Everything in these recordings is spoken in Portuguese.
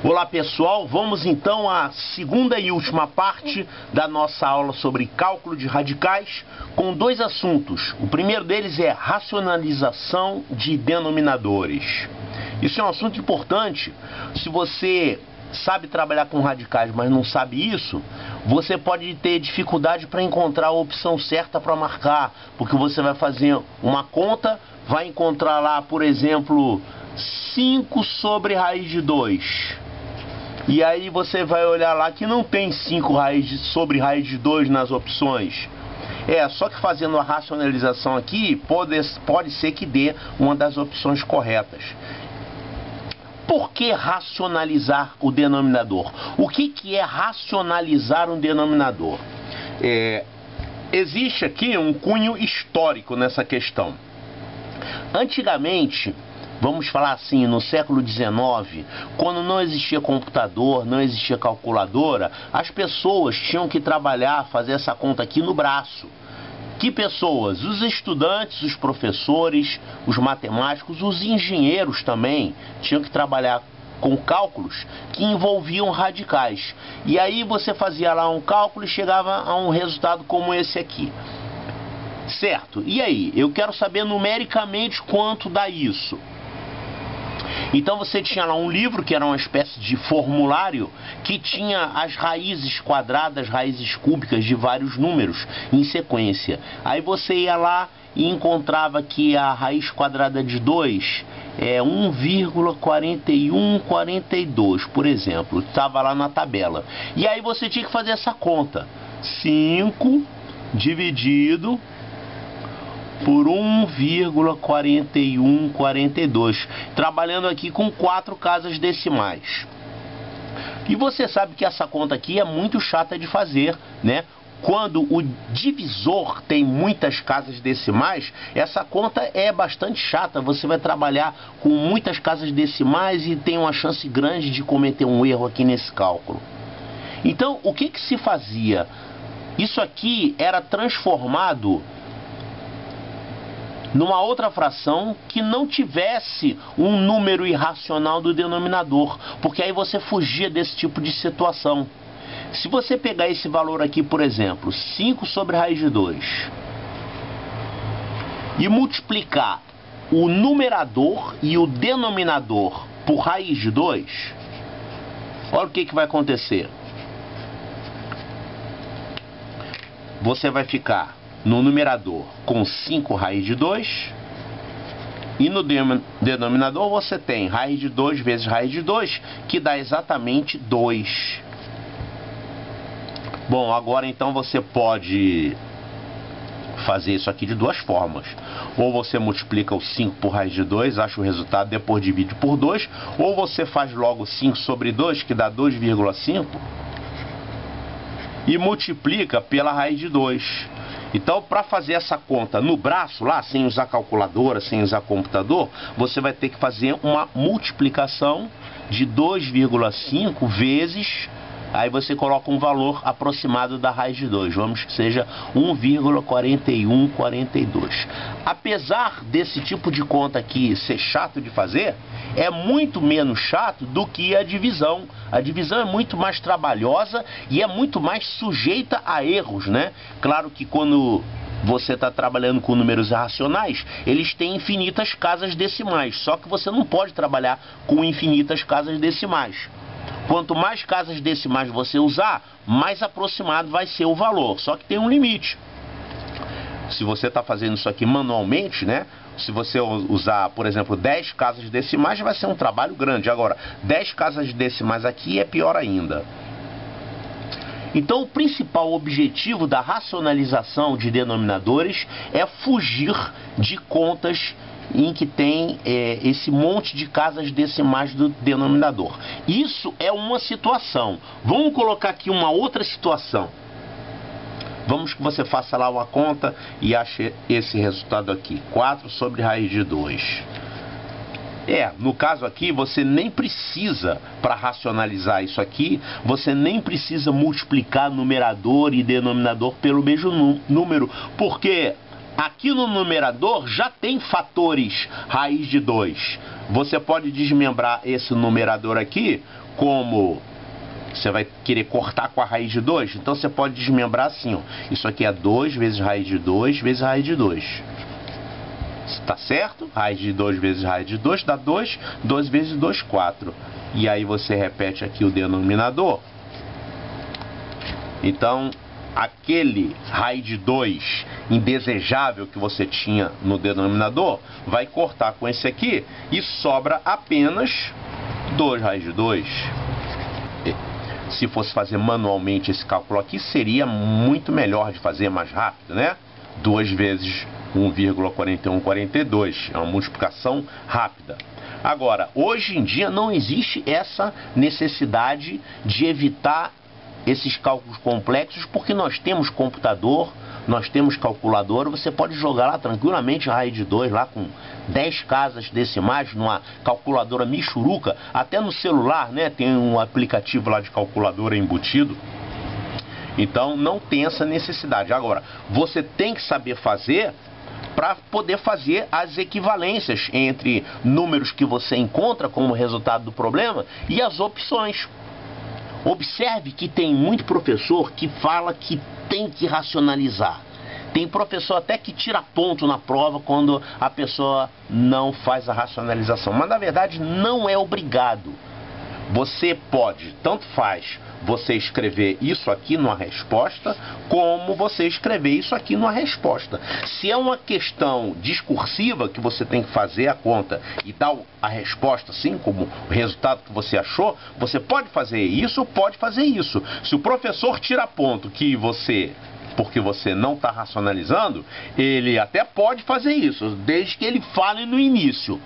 Olá pessoal, vamos então à segunda e última parte da nossa aula sobre cálculo de radicais com dois assuntos. O primeiro deles é racionalização de denominadores. Isso é um assunto importante. Se você sabe trabalhar com radicais, mas não sabe isso, você pode ter dificuldade para encontrar a opção certa para marcar, porque você vai fazer uma conta, vai encontrar lá, por exemplo, 5 sobre raiz de 2. E aí você vai olhar lá que não tem 5 sobre raiz de 2 nas opções. Só que fazendo a racionalização aqui, pode ser que dê uma das opções corretas. Por que racionalizar o denominador? O que é racionalizar um denominador? Existe aqui um cunho histórico nessa questão. Antigamente, vamos falar assim, no século XIX, quando não existia computador, não existia calculadora, as pessoas tinham que trabalhar, fazer essa conta aqui no braço. Que pessoas? Os estudantes, os professores, os matemáticos, os engenheiros também tinham que trabalhar com cálculos que envolviam radicais. E aí você fazia lá um cálculo e chegava a um resultado como esse aqui. Certo? E aí? Eu quero saber numericamente quanto dá isso. Então você tinha lá um livro que era uma espécie de formulário que tinha as raízes quadradas, raízes cúbicas de vários números em sequência. Aí você ia lá e encontrava que a raiz quadrada de 2 é 1,4142, por exemplo. Estava lá na tabela. E aí você tinha que fazer essa conta. 5 dividido por 1,4142, trabalhando aqui com 4 casas decimais. E você sabe que essa conta aqui é muito chata de fazer, né? Quando o divisor tem muitas casas decimais, essa conta é bastante chata. Você vai trabalhar com muitas casas decimais e tem uma chance grande de cometer um erro aqui nesse cálculo. Então, o que se fazia? Isso aqui era transformado numa outra fração que não tivesse um número irracional do denominador, porque aí você fugia desse tipo de situação. Se você pegar esse valor aqui, por exemplo, 5 sobre raiz de 2, e multiplicar o numerador e o denominador por raiz de 2, olha o que vai acontecer. Você vai ficar no numerador com 5 raiz de 2, e no denominador você tem raiz de 2 vezes raiz de 2, que dá exatamente 2. Bom, agora então você pode fazer isso aqui de duas formas. Ou você multiplica o 5 por raiz de 2, acha o resultado, depois divide por 2, ou você faz logo 5 sobre 2, que dá 2,5, e multiplica pela raiz de 2. Então, para fazer essa conta no braço, lá, sem usar calculadora, sem usar computador, você vai ter que fazer uma multiplicação de 2,5 vezes, aí você coloca um valor aproximado da raiz de 2, vamos que seja 1,4142. Apesar desse tipo de conta aqui ser chato de fazer, é muito menos chato do que a divisão. A divisão é muito mais trabalhosa e é muito mais sujeita a erros, né? Claro que quando você está trabalhando com números irracionais, eles têm infinitas casas decimais, só que você não pode trabalhar com infinitas casas decimais. Quanto mais casas decimais você usar, mais aproximado vai ser o valor, só que tem um limite. Se você está fazendo isso aqui manualmente, né? Se você usar, por exemplo, 10 casas decimais, vai ser um trabalho grande. Agora, 10 casas decimais aqui é pior ainda. Então, o principal objetivo da racionalização de denominadores é fugir de contas em que tem esse monte de casas decimais do denominador. Isso é uma situação. Vamos colocar aqui uma outra situação. Vamos que você faça lá uma conta e ache esse resultado aqui, 4 sobre raiz de 2. No caso aqui, você nem precisa, para racionalizar isso aqui, você nem precisa multiplicar numerador e denominador pelo mesmo número, porque aqui no numerador já tem fatores raiz de 2. Você pode desmembrar esse numerador aqui como você vai querer cortar com a raiz de 2, então você pode desmembrar assim, ó. Isso aqui é 2 vezes raiz de 2 vezes raiz de 2. Tá certo? Raiz de 2 vezes raiz de 2 dá 2, 2 vezes 2, 4. E aí você repete aqui o denominador. Então, aquele raiz de 2 indesejável que você tinha no denominador, vai cortar com esse aqui e sobra apenas 2 raiz de 2. Se fosse fazer manualmente esse cálculo aqui, seria muito melhor de fazer, mais rápido, né? 2 vezes 1,4142, é uma multiplicação rápida. Agora, hoje em dia não existe essa necessidade de evitar esses cálculos complexos, porque nós temos computador, nós temos calculadora, você pode jogar lá tranquilamente a raiz de 2 lá com 10 casas decimais, numa calculadora michuruca, até no celular, né, tem um aplicativo lá de calculadora embutido. Então não tem essa necessidade. Agora, você tem que saber fazer para poder fazer as equivalências entre números que você encontra como resultado do problema e as opções. Observe que tem muito professor que fala que tem que racionalizar. Tem professor até que tira ponto na prova quando a pessoa não faz a racionalização. Mas na verdade não é obrigado. Você pode, tanto faz, você escrever isso aqui numa resposta, como você escrever isso aqui numa resposta. Se é uma questão discursiva que você tem que fazer a conta e dar a resposta assim, como o resultado que você achou, você pode fazer isso ou pode fazer isso. Se o professor tira ponto que você, porque você não está racionalizando, ele até pode fazer isso, desde que ele fale no início: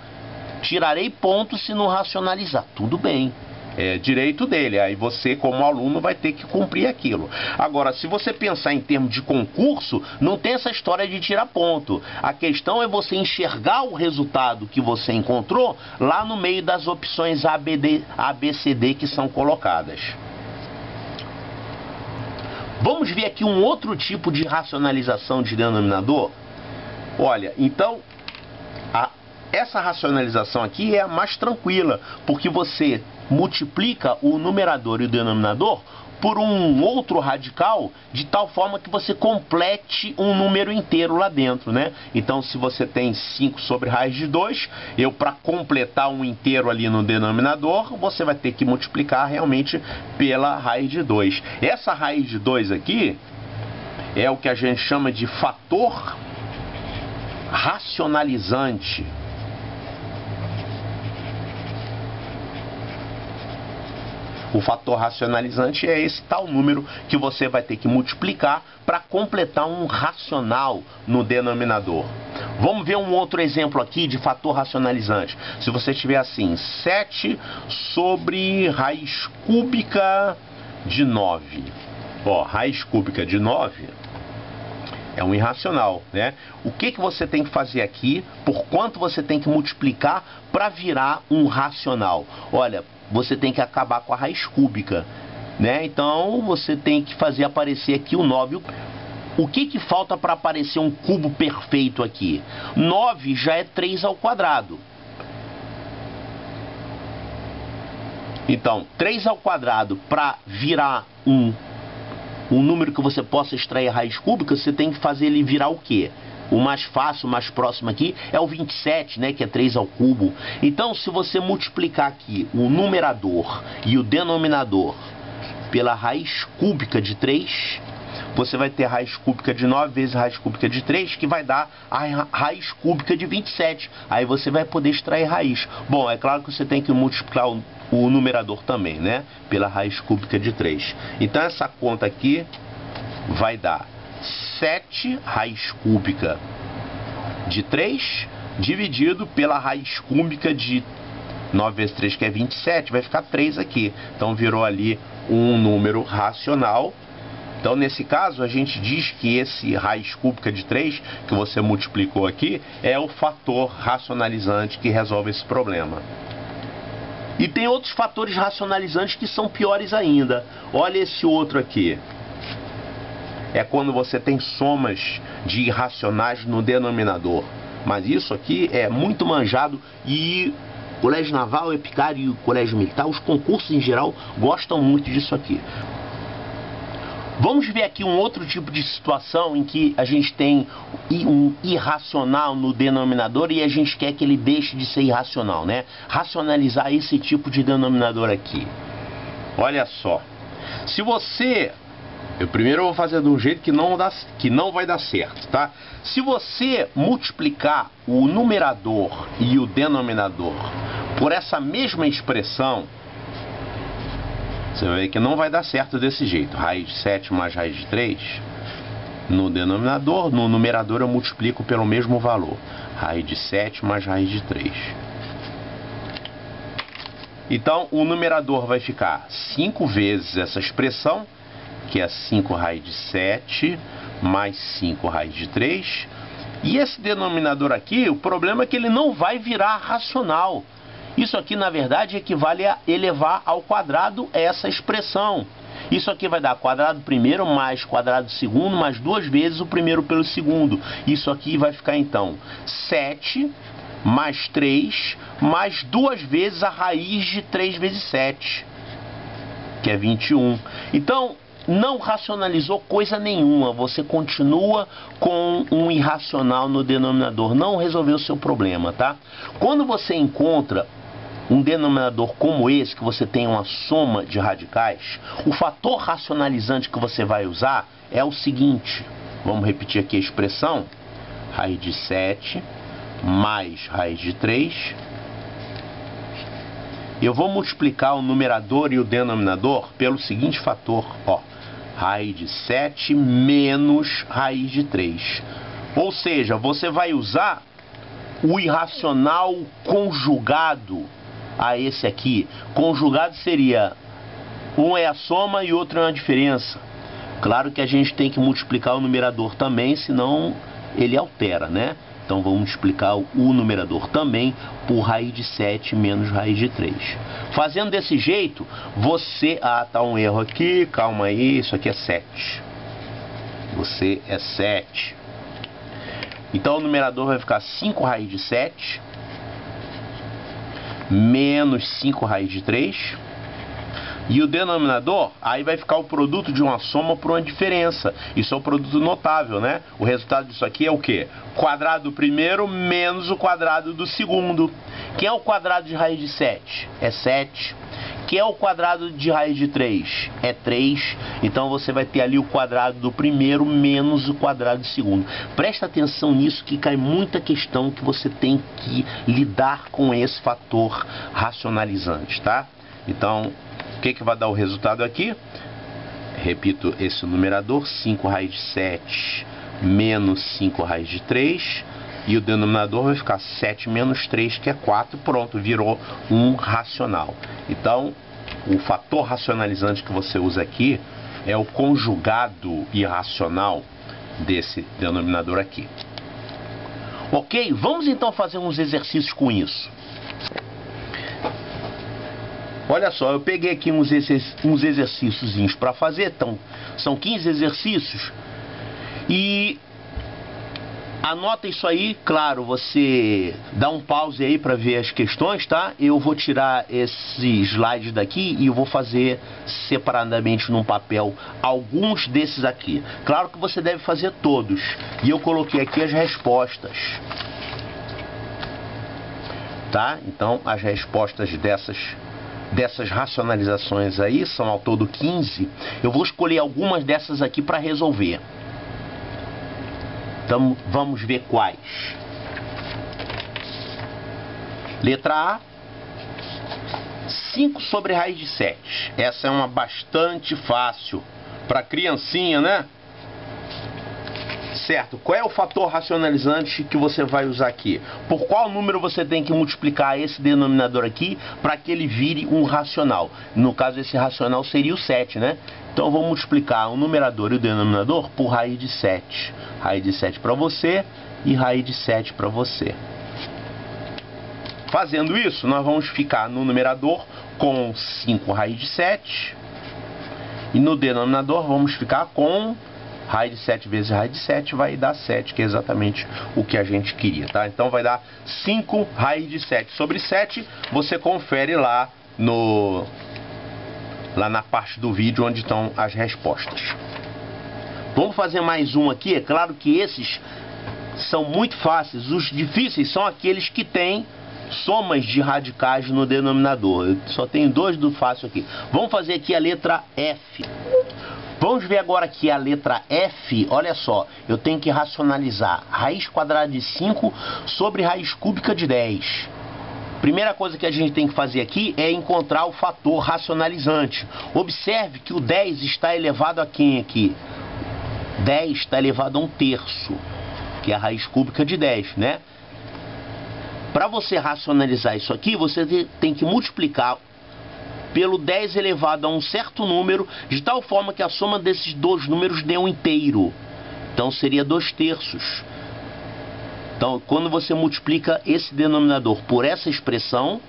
tirarei ponto se não racionalizar. Tudo bem. É direito dele, aí você como aluno vai ter que cumprir aquilo. Agora, se você pensar em termos de concurso, não tem essa história de tirar ponto. A questão é você enxergar o resultado que você encontrou lá no meio das opções A, B, C, D que são colocadas. Vamos ver aqui um outro tipo de racionalização de denominador. Olha, então, essa racionalização aqui é a mais tranquila, porque você multiplica o numerador e o denominador por um outro radical, de tal forma que você complete um número inteiro lá dentro, né? Então, se você tem 5 sobre raiz de 2, para completar um inteiro ali no denominador, você vai ter que multiplicar realmente pela raiz de 2. Essa raiz de 2 aqui é o que a gente chama de fator racionalizante. O fator racionalizante é esse tal número que você vai ter que multiplicar para completar um racional no denominador. Vamos ver um outro exemplo aqui de fator racionalizante. Se você tiver assim, 7 sobre raiz cúbica de 9. Ó, raiz cúbica de 9 é um irracional, né? O que você tem que fazer aqui, por quanto você tem que multiplicar para virar um racional? Olha, você tem que acabar com a raiz cúbica, né? Então você tem que fazer aparecer aqui o 9. O que falta para aparecer um cubo perfeito aqui? 9 já é 3 ao quadrado. Então, 3 ao quadrado para virar um número que você possa extrair a raiz cúbica, você tem que fazer ele virar o quê? O mais fácil, o mais próximo aqui é o 27, né, que é 3 ao cubo. Então, se você multiplicar aqui o numerador e o denominador pela raiz cúbica de 3, você vai ter a raiz cúbica de 9 vezes a raiz cúbica de 3, que vai dar a raiz cúbica de 27. Aí você vai poder extrair raiz. Bom, é claro que você tem que multiplicar o numerador também, né, pela raiz cúbica de 3. Então, essa conta aqui vai dar 7 raiz cúbica de 3 dividido pela raiz cúbica de 9 vezes 3, que é 27, vai ficar 3 aqui. Então virou ali um número racional. Então nesse caso a gente diz que esse raiz cúbica de 3 que você multiplicou aqui é o fator racionalizante que resolve esse problema. E tem outros fatores racionalizantes que são piores ainda. Olha esse outro aqui. É quando você tem somas de irracionais no denominador. Mas isso aqui é muito manjado e Colégio Naval, Epicário e o Colégio Militar, os concursos em geral gostam muito disso aqui. Vamos ver aqui um outro tipo de situação em que a gente tem um irracional no denominador e a gente quer que ele deixe de ser irracional, né? Racionalizar esse tipo de denominador aqui. Olha só. Se você... Primeiro eu vou fazer de um jeito que não vai dar certo, tá? Se você multiplicar o numerador e o denominador por essa mesma expressão, você vai ver que não vai dar certo desse jeito. Raiz de 7 mais raiz de 3. No denominador, no numerador eu multiplico pelo mesmo valor. Raiz de 7 mais raiz de 3. Então, o numerador vai ficar 5 vezes essa expressão, que é 5 raiz de 7 mais 5 raiz de 3. E esse denominador aqui, o problema é que ele não vai virar racional. Isso aqui, na verdade, equivale a elevar ao quadrado essa expressão. Isso aqui vai dar quadrado primeiro mais quadrado segundo mais 2 vezes o primeiro pelo segundo. Isso aqui vai ficar, então, 7 mais 3 mais 2 vezes a raiz de 3 vezes 7, que é 21. Então, não racionalizou coisa nenhuma. Você continua com um irracional no denominador. Não resolveu o seu problema, tá? Quando você encontra um denominador como esse, que você tem uma soma de radicais, o fator racionalizante que você vai usar é o seguinte. Vamos repetir aqui a expressão. Raiz de 7 mais raiz de 3. Eu vou multiplicar o numerador e o denominador pelo seguinte fator, ó. Raiz de 7 menos raiz de 3. Ou seja, você vai usar o irracional conjugado a esse aqui. Conjugado seria, um é a soma e outro é a diferença. Claro que a gente tem que multiplicar o numerador também, senão ele altera, né? Então vamos multiplicar o numerador também por raiz de 7 menos raiz de 3. Fazendo desse jeito, você... Ah, tá um erro aqui, calma aí, isso aqui é 7. Você é 7. Então o numerador vai ficar 5 raiz de 7 menos 5 raiz de 3. E o denominador, aí vai ficar o produto de uma soma por uma diferença. Isso é um produto notável, né? O resultado disso aqui é o quê? Quadrado do primeiro menos o quadrado do segundo. Que é o quadrado de raiz de 7? É 7. Que é o quadrado de raiz de 3? É 3. Então você vai ter ali o quadrado do primeiro menos o quadrado do segundo. Presta atenção nisso, que cai muita questão que você tem que lidar com esse fator racionalizante, tá? Então, o que vai dar o resultado aqui? Repito esse numerador, 5 raiz de 7 menos 5 raiz de 3. E o denominador vai ficar 7 menos 3, que é 4. Pronto, virou um racional. Então, o fator racionalizante que você usa aqui é o conjugado irracional desse denominador aqui. Ok? Vamos então fazer uns exercícios com isso. Olha só, eu peguei aqui uns exercíciozinhos para fazer. Então, são 15 exercícios. E anota isso aí, claro, você dá um pause aí para ver as questões, tá? Eu vou tirar esse slide daqui e eu vou fazer separadamente num papel alguns desses aqui. Claro que você deve fazer todos. E eu coloquei aqui as respostas. Tá? Então, as respostas dessas racionalizações aí, são ao todo 15, eu vou escolher algumas dessas aqui para resolver. Então, vamos ver quais. Letra A, 5 sobre raiz de 7. Essa é uma bastante fácil para criancinha, né? Certo, qual é o fator racionalizante que você vai usar aqui? Por qual número você tem que multiplicar esse denominador aqui para que ele vire um racional? No caso, esse racional seria o 7, né? Então eu vou multiplicar o numerador e o denominador por raiz de 7. Raiz de 7 para você e raiz de 7 para você. Fazendo isso, nós vamos ficar no numerador com 5 raiz de 7. E no denominador vamos ficar com Raiz de 7 vezes raiz de 7 vai dar 7, que é exatamente o que a gente queria, tá? Então vai dar 5 raiz de 7 sobre 7. Você confere lá na parte do vídeo onde estão as respostas. Vamos fazer mais um aqui. É claro que esses são muito fáceis. Os difíceis são aqueles que têm somas de radicais no denominador. Eu só tenho 2 do fácil aqui. Vamos fazer aqui a letra F. Vamos ver agora aqui a letra F. Olha só, eu tenho que racionalizar raiz quadrada de 5 sobre raiz cúbica de 10. Primeira coisa que a gente tem que fazer aqui é encontrar o fator racionalizante. Observe que o 10 está elevado a quem aqui? 10 está elevado a 1/3, que é a raiz cúbica de 10, né? Para você racionalizar isso aqui, você tem que multiplicar pelo 10 elevado a um certo número, de tal forma que a soma desses dois números dê um inteiro. Então seria 2/3. Então, quando você multiplica esse denominador por essa expressão,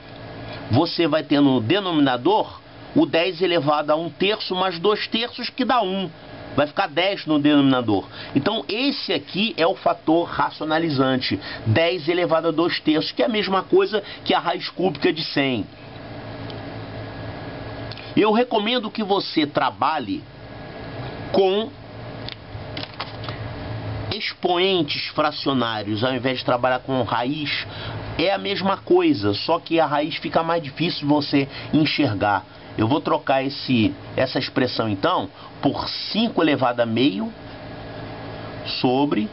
você vai ter no denominador o 10 elevado a 1/3 mais 2/3, que dá 1. Vai ficar 10 no denominador. Então, esse aqui é o fator racionalizante. 10 elevado a 2/3, que é a mesma coisa que a raiz cúbica de 100. Eu recomendo que você trabalhe com expoentes fracionários, ao invés de trabalhar com raiz. É a mesma coisa, só que a raiz fica mais difícil de você enxergar. Eu vou trocar essa expressão então por 5 elevado a meio sobre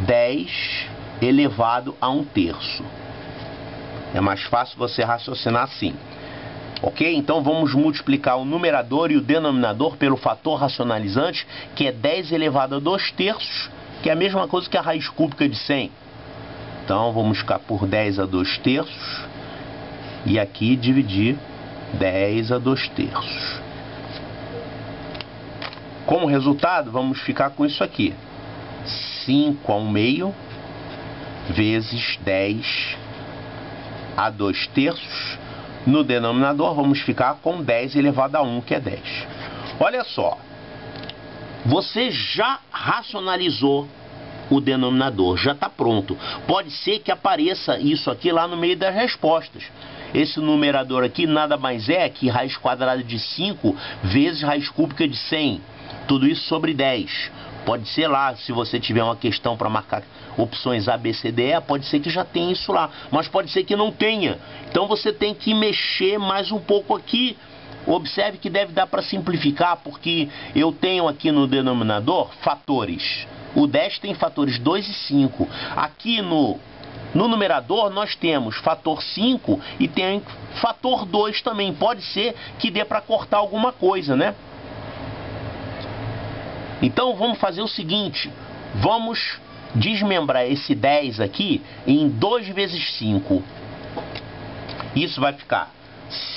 10 elevado a 1/3. É mais fácil você raciocinar assim. Ok? Então vamos multiplicar o numerador e o denominador pelo fator racionalizante, que é 10 elevado a 2/3, que é a mesma coisa que a raiz cúbica de 100. Então vamos ficar por 10 a 2/3 e aqui dividir 10 a 2/3. Como resultado, vamos ficar com isso aqui: 5 a 1/2 vezes 10 a 2/3. No denominador, vamos ficar com 10 elevado a 1, que é 10. Olha só, você já racionalizou o denominador, já está pronto. Pode ser que apareça isso aqui lá no meio das respostas. Esse numerador aqui nada mais é que raiz quadrada de 5 vezes raiz cúbica de 100. Tudo isso sobre 10. Pode ser lá, se você tiver uma questão para marcar opções A, B, C, D, E, pode ser que já tenha isso lá. Mas pode ser que não tenha. Então você tem que mexer mais um pouco aqui. Observe que deve dar para simplificar, porque eu tenho aqui no denominador fatores. O 10 tem fatores 2 e 5. Aqui no numerador nós temos fator 5 e tem fator 2 também. Pode ser que dê para cortar alguma coisa, né? Então vamos fazer o seguinte, vamos desmembrar esse 10 aqui em 2 vezes 5. Isso vai ficar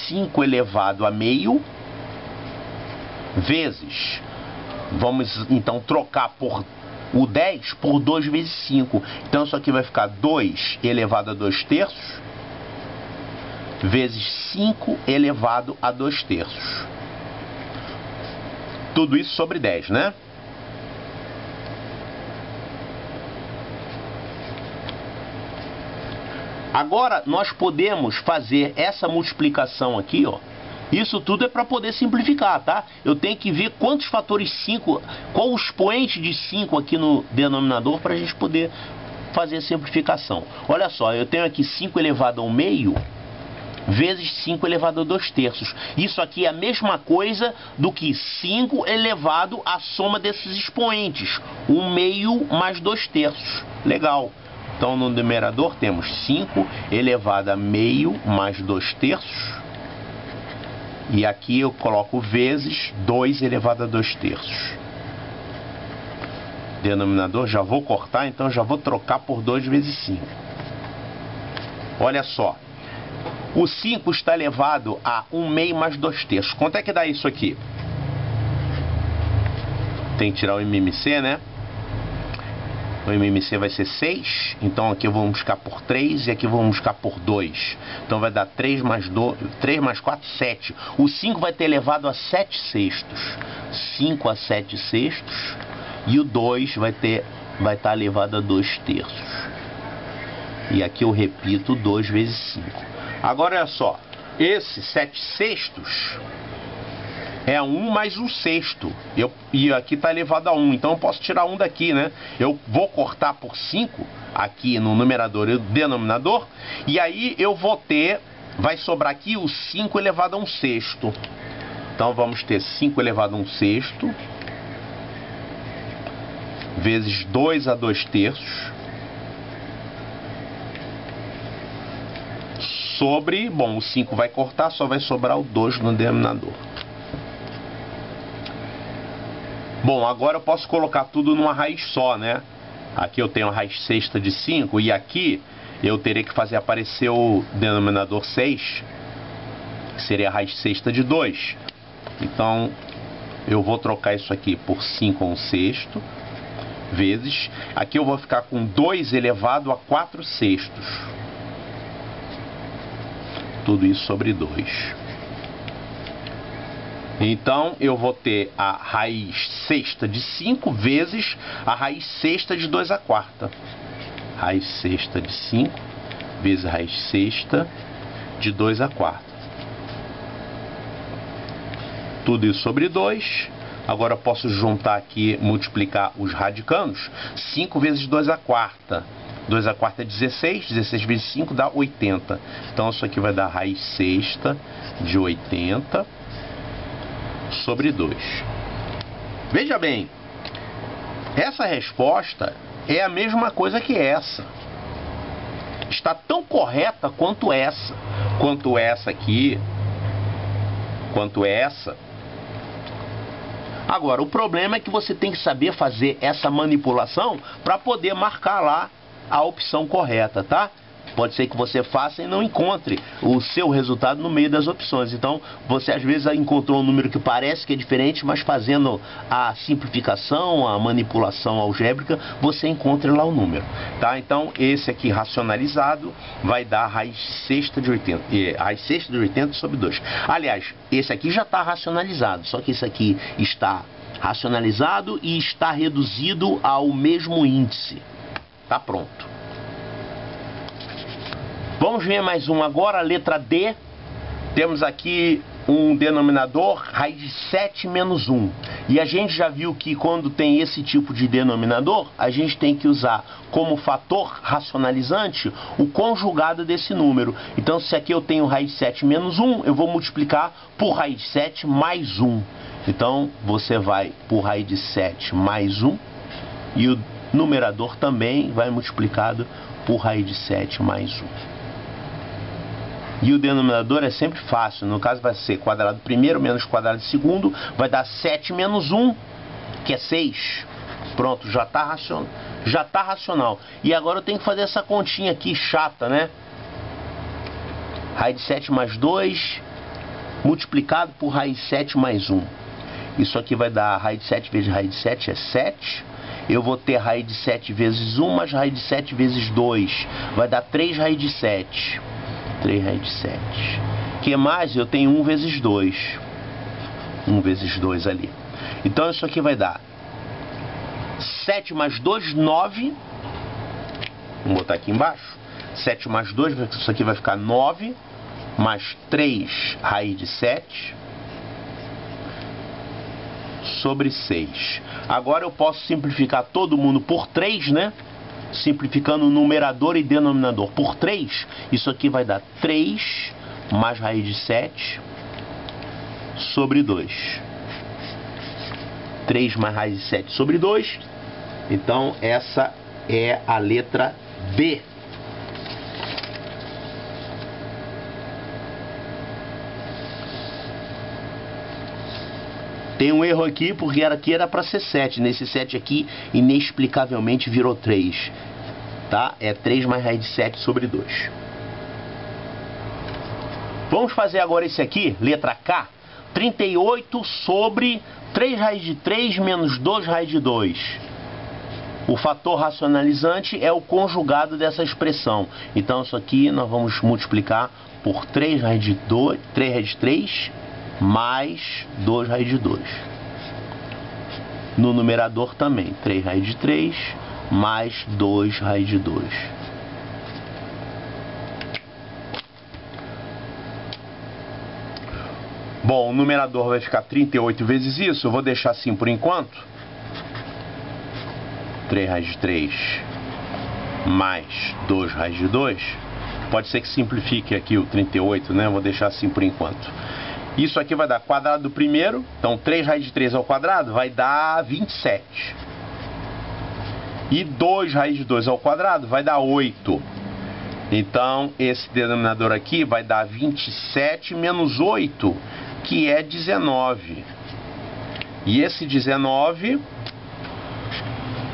5 elevado a meio vezes, vamos então trocar por o 10 por 2 vezes 5. Então isso aqui vai ficar 2 elevado a 2/3 vezes 5 elevado a 2/3. Tudo isso sobre 10, né? Agora nós podemos fazer essa multiplicação aqui, ó. Isso tudo é para poder simplificar, tá? Eu tenho que ver quantos fatores 5, qual o expoente de 5 aqui no denominador para a gente poder fazer a simplificação. Olha só, eu tenho aqui 5 elevado a 1/2 vezes 5 elevado a 2/3. Isso aqui é a mesma coisa do que 5 elevado à soma desses expoentes. 1/2 mais 2/3. Legal. Então no numerador temos 5 elevado a meio mais 2/3. E aqui eu coloco vezes 2 elevado a 2/3. Denominador já vou cortar, então já vou trocar por 2 vezes 5. Olha só. O 5 está elevado a 1/2 mais 2/3. Quanto é que dá isso aqui? Tem que tirar o MMC, né? O MMC vai ser 6, então aqui vamos ficar por 3 e aqui vamos ficar por 2. Então vai dar 3 mais 4, 7. O 5 vai ter elevado a 7/6. 5 a 7/6 E o 2 vai estar elevado a 2/3. E aqui eu repito 2 vezes 5. Agora olha só, esse 7/6 é 1 mais 1/6. E aqui está elevado a 1, então eu posso tirar 1 daqui, né? Eu vou cortar por 5 aqui no numerador e no denominador, e aí eu vou ter, vai sobrar aqui o 5 elevado a 1/6. Então vamos ter 5 elevado a 1/6 vezes 2 a 2/3 sobre, bom, o 5 vai cortar, só vai sobrar o 2 no denominador. Bom, agora eu posso colocar tudo numa raiz só, né? Aqui eu tenho a raiz sexta de 5 e aqui eu teria que fazer aparecer o denominador 6, que seria a raiz sexta de 2. Então eu vou trocar isso aqui por 5 a 1/6 vezes, aqui eu vou ficar com 2 elevado a 4/6. Tudo isso sobre 2. Então eu vou ter a raiz sexta de 5 vezes a raiz sexta de 2/4. Raiz sexta de 5 vezes a raiz sexta de 2/4. Tudo isso sobre 2. Agora eu posso juntar aqui, multiplicar os radicanos. 5 vezes 2/4. 2/4 é 16. 16 vezes 5 dá 80. Então isso aqui vai dar raiz sexta de 80 sobre 2. Veja bem, essa resposta é a mesma coisa que essa. Está tão correta quanto essa. Quanto essa aqui. Quanto essa. Agora, o problema é que você tem que saber fazer essa manipulação para poder marcar lá a opção correta, tá? Pode ser que você faça e não encontre o seu resultado no meio das opções. Então, você às vezes encontrou um número que parece que é diferente, mas fazendo a simplificação, a manipulação algébrica, você encontra lá o número, tá? Então, esse aqui racionalizado vai dar raiz sexta de 80, raiz sexta de 80 sobre 2. Aliás, esse aqui já está racionalizado, só que esse aqui está racionalizado e está reduzido ao mesmo índice. Tá pronto. Vamos ver mais um agora, a letra D. Temos aqui um denominador, raiz de 7 menos 1. E a gente já viu que quando tem esse tipo de denominador, a gente tem que usar como fator racionalizante o conjugado desse número. Então, se aqui eu tenho raiz de 7 menos 1, eu vou multiplicar por raiz de 7 mais 1. Então, você vai por raiz de 7 mais 1. E o numerador também vai multiplicado por raiz de 7 mais 1. E o denominador é sempre fácil. No caso vai ser quadrado primeiro menos quadrado segundo. Vai dar 7 menos 1, que é 6. Pronto, já está racional. E agora eu tenho que fazer essa continha aqui chata, né? Raiz de 7 mais 2 multiplicado por raiz de 7 mais 1. Isso aqui vai dar raiz de 7 vezes raiz de 7 é 7. Eu vou ter raiz de 7 vezes 1 mais raiz de 7 vezes 2. Vai dar 3 raiz de 7. 3 raiz de 7. Que mais? Eu tenho 1 vezes 2. 1 vezes 2 ali. Então isso aqui vai dar 7 mais 2, 9. Vou botar aqui embaixo. 7 mais 2, isso aqui vai ficar 9. Mais 3 raiz de 7. Sobre 6. Agora eu posso simplificar todo mundo por 3, né? Simplificando o numerador e denominador por 3, isso aqui vai dar 3 mais raiz de 7 sobre 2. 3 mais raiz de 7 sobre 2. Então, essa é a letra B. Tem um erro aqui, porque aqui era para ser 7. Nesse 7 aqui, inexplicavelmente virou 3. Tá? É 3 mais raiz de 7 sobre 2. Vamos fazer agora esse aqui, letra K. 38 sobre 3 raiz de 3 menos 2 raiz de 2. O fator racionalizante é o conjugado dessa expressão. Então, isso aqui nós vamos multiplicar por 3 raiz de 2, 3 raiz de 3... mais 2 raiz de 2. No numerador também, 3 raiz de 3 mais 2 raiz de 2. Bom, o numerador vai ficar 38 vezes isso, eu vou deixar assim por enquanto. 3 raiz de 3 mais 2 raiz de 2. Pode ser que simplifique aqui o 38, né? Eu vou deixar assim por enquanto. Isso aqui vai dar quadrado do primeiro. Então 3 raiz de 3 ao quadrado vai dar 27. E 2 raiz de 2 ao quadrado vai dar 8. Então esse denominador aqui vai dar 27 menos 8, que é 19. E esse 19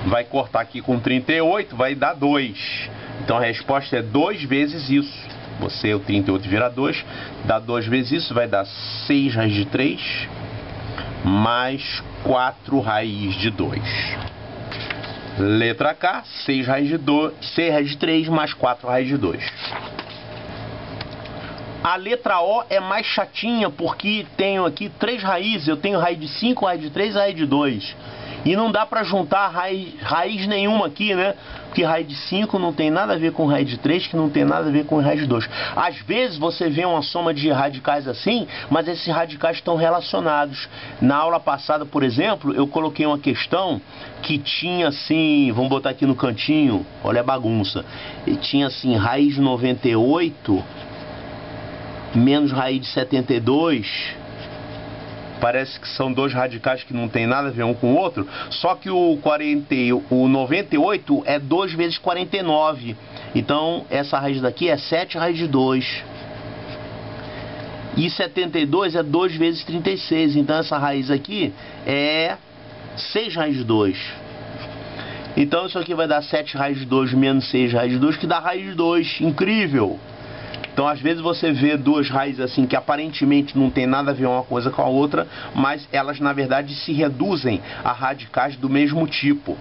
vai cortar aqui com 38, vai dar 2. Então a resposta é 2 vezes isso. Você, o 38 vira 2, dá 2 vezes isso, vai dar 6 raiz de 3 mais 4 raiz de 2. Letra K, 6 raiz de 3 mais 4 raiz de 2. A letra O é mais chatinha porque tenho aqui 3 raízes. Eu tenho raiz de 5, raiz de 3 e raiz de 2. E não dá pra juntar raiz nenhuma aqui, né? Porque raiz de 5 não tem nada a ver com raiz de 3, que não tem nada a ver com raiz de 2. Às vezes você vê uma soma de radicais assim, mas esses radicais estão relacionados. Na aula passada, por exemplo, eu coloquei uma questão que tinha assim, vamos botar aqui no cantinho, olha a bagunça. E tinha assim, raiz de 98 menos raiz de 72... Parece que são dois radicais que não tem nada a ver um com o outro. Só que o 98 é 2 vezes 49. Então essa raiz daqui é 7 raiz de 2. E 72 é 2 vezes 36. Então essa raiz aqui é 6 raiz de 2. Então isso aqui vai dar 7 raiz de 2 menos 6 raiz de 2, que dá raiz de 2. Incrível! Então às vezes você vê duas raízes assim que aparentemente não tem nada a ver uma coisa com a outra, mas elas na verdade se reduzem a radicais do mesmo tipo.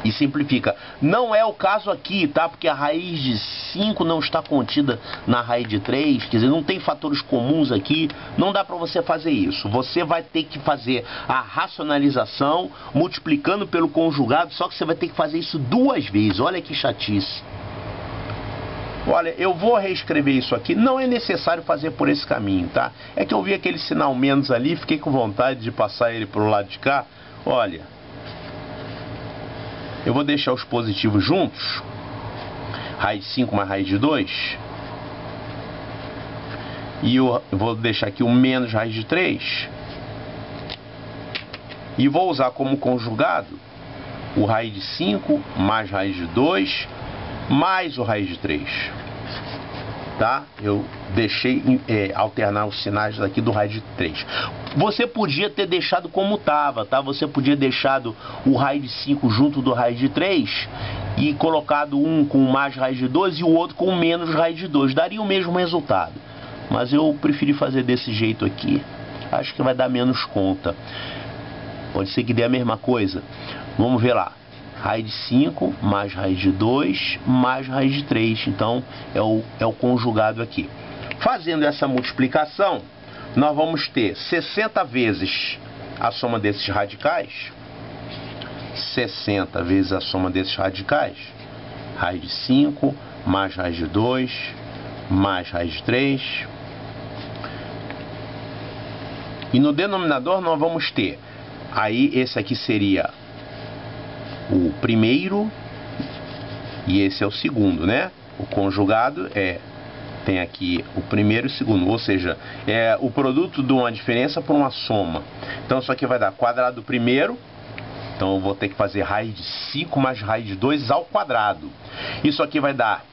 E simplifica. Não é o caso aqui, tá? Porque a raiz de 5 não está contida na raiz de 3, quer dizer, não tem fatores comuns aqui, não dá para você fazer isso. Você vai ter que fazer a racionalização multiplicando pelo conjugado, só que você vai ter que fazer isso 2 vezes. Olha que chatice. Olha, eu vou reescrever isso aqui, não é necessário fazer por esse caminho, tá? É que eu vi aquele sinal menos ali, fiquei com vontade de passar ele pro lado de cá. Olha, eu vou deixar os positivos juntos, raiz de 5 mais raiz de 2, e eu vou deixar aqui o menos raiz de 3, e vou usar como conjugado o raiz de 5 mais raiz de 2, mais o raiz de 3, tá? Eu deixei alternar os sinais daqui do raiz de 3. Você podia ter deixado como estava, tá? Você podia deixado o raiz de 5 junto do raiz de 3 e colocado um com mais raiz de 2 e o outro com menos raiz de 2. Daria o mesmo resultado. Mas eu preferi fazer desse jeito aqui. Acho que vai dar menos conta. Pode ser que dê a mesma coisa. Vamos ver lá. Raiz de 5 mais raiz de 2 mais raiz de 3. Então é o conjugado aqui. Fazendo essa multiplicação, nós vamos ter 60 vezes a soma desses radicais. 60 vezes a soma desses radicais. Raiz de 5 mais raiz de 2 mais raiz de 3. E no denominador nós vamos ter, aí esse aqui seria o primeiro e esse é o segundo, né? O conjugado tem aqui o primeiro e o segundo, ou seja, é o produto de uma diferença por uma soma. Então isso aqui vai dar quadrado do primeiro, então eu vou ter que fazer raiz de 5 mais raiz de 2 ao quadrado. Isso aqui vai dar,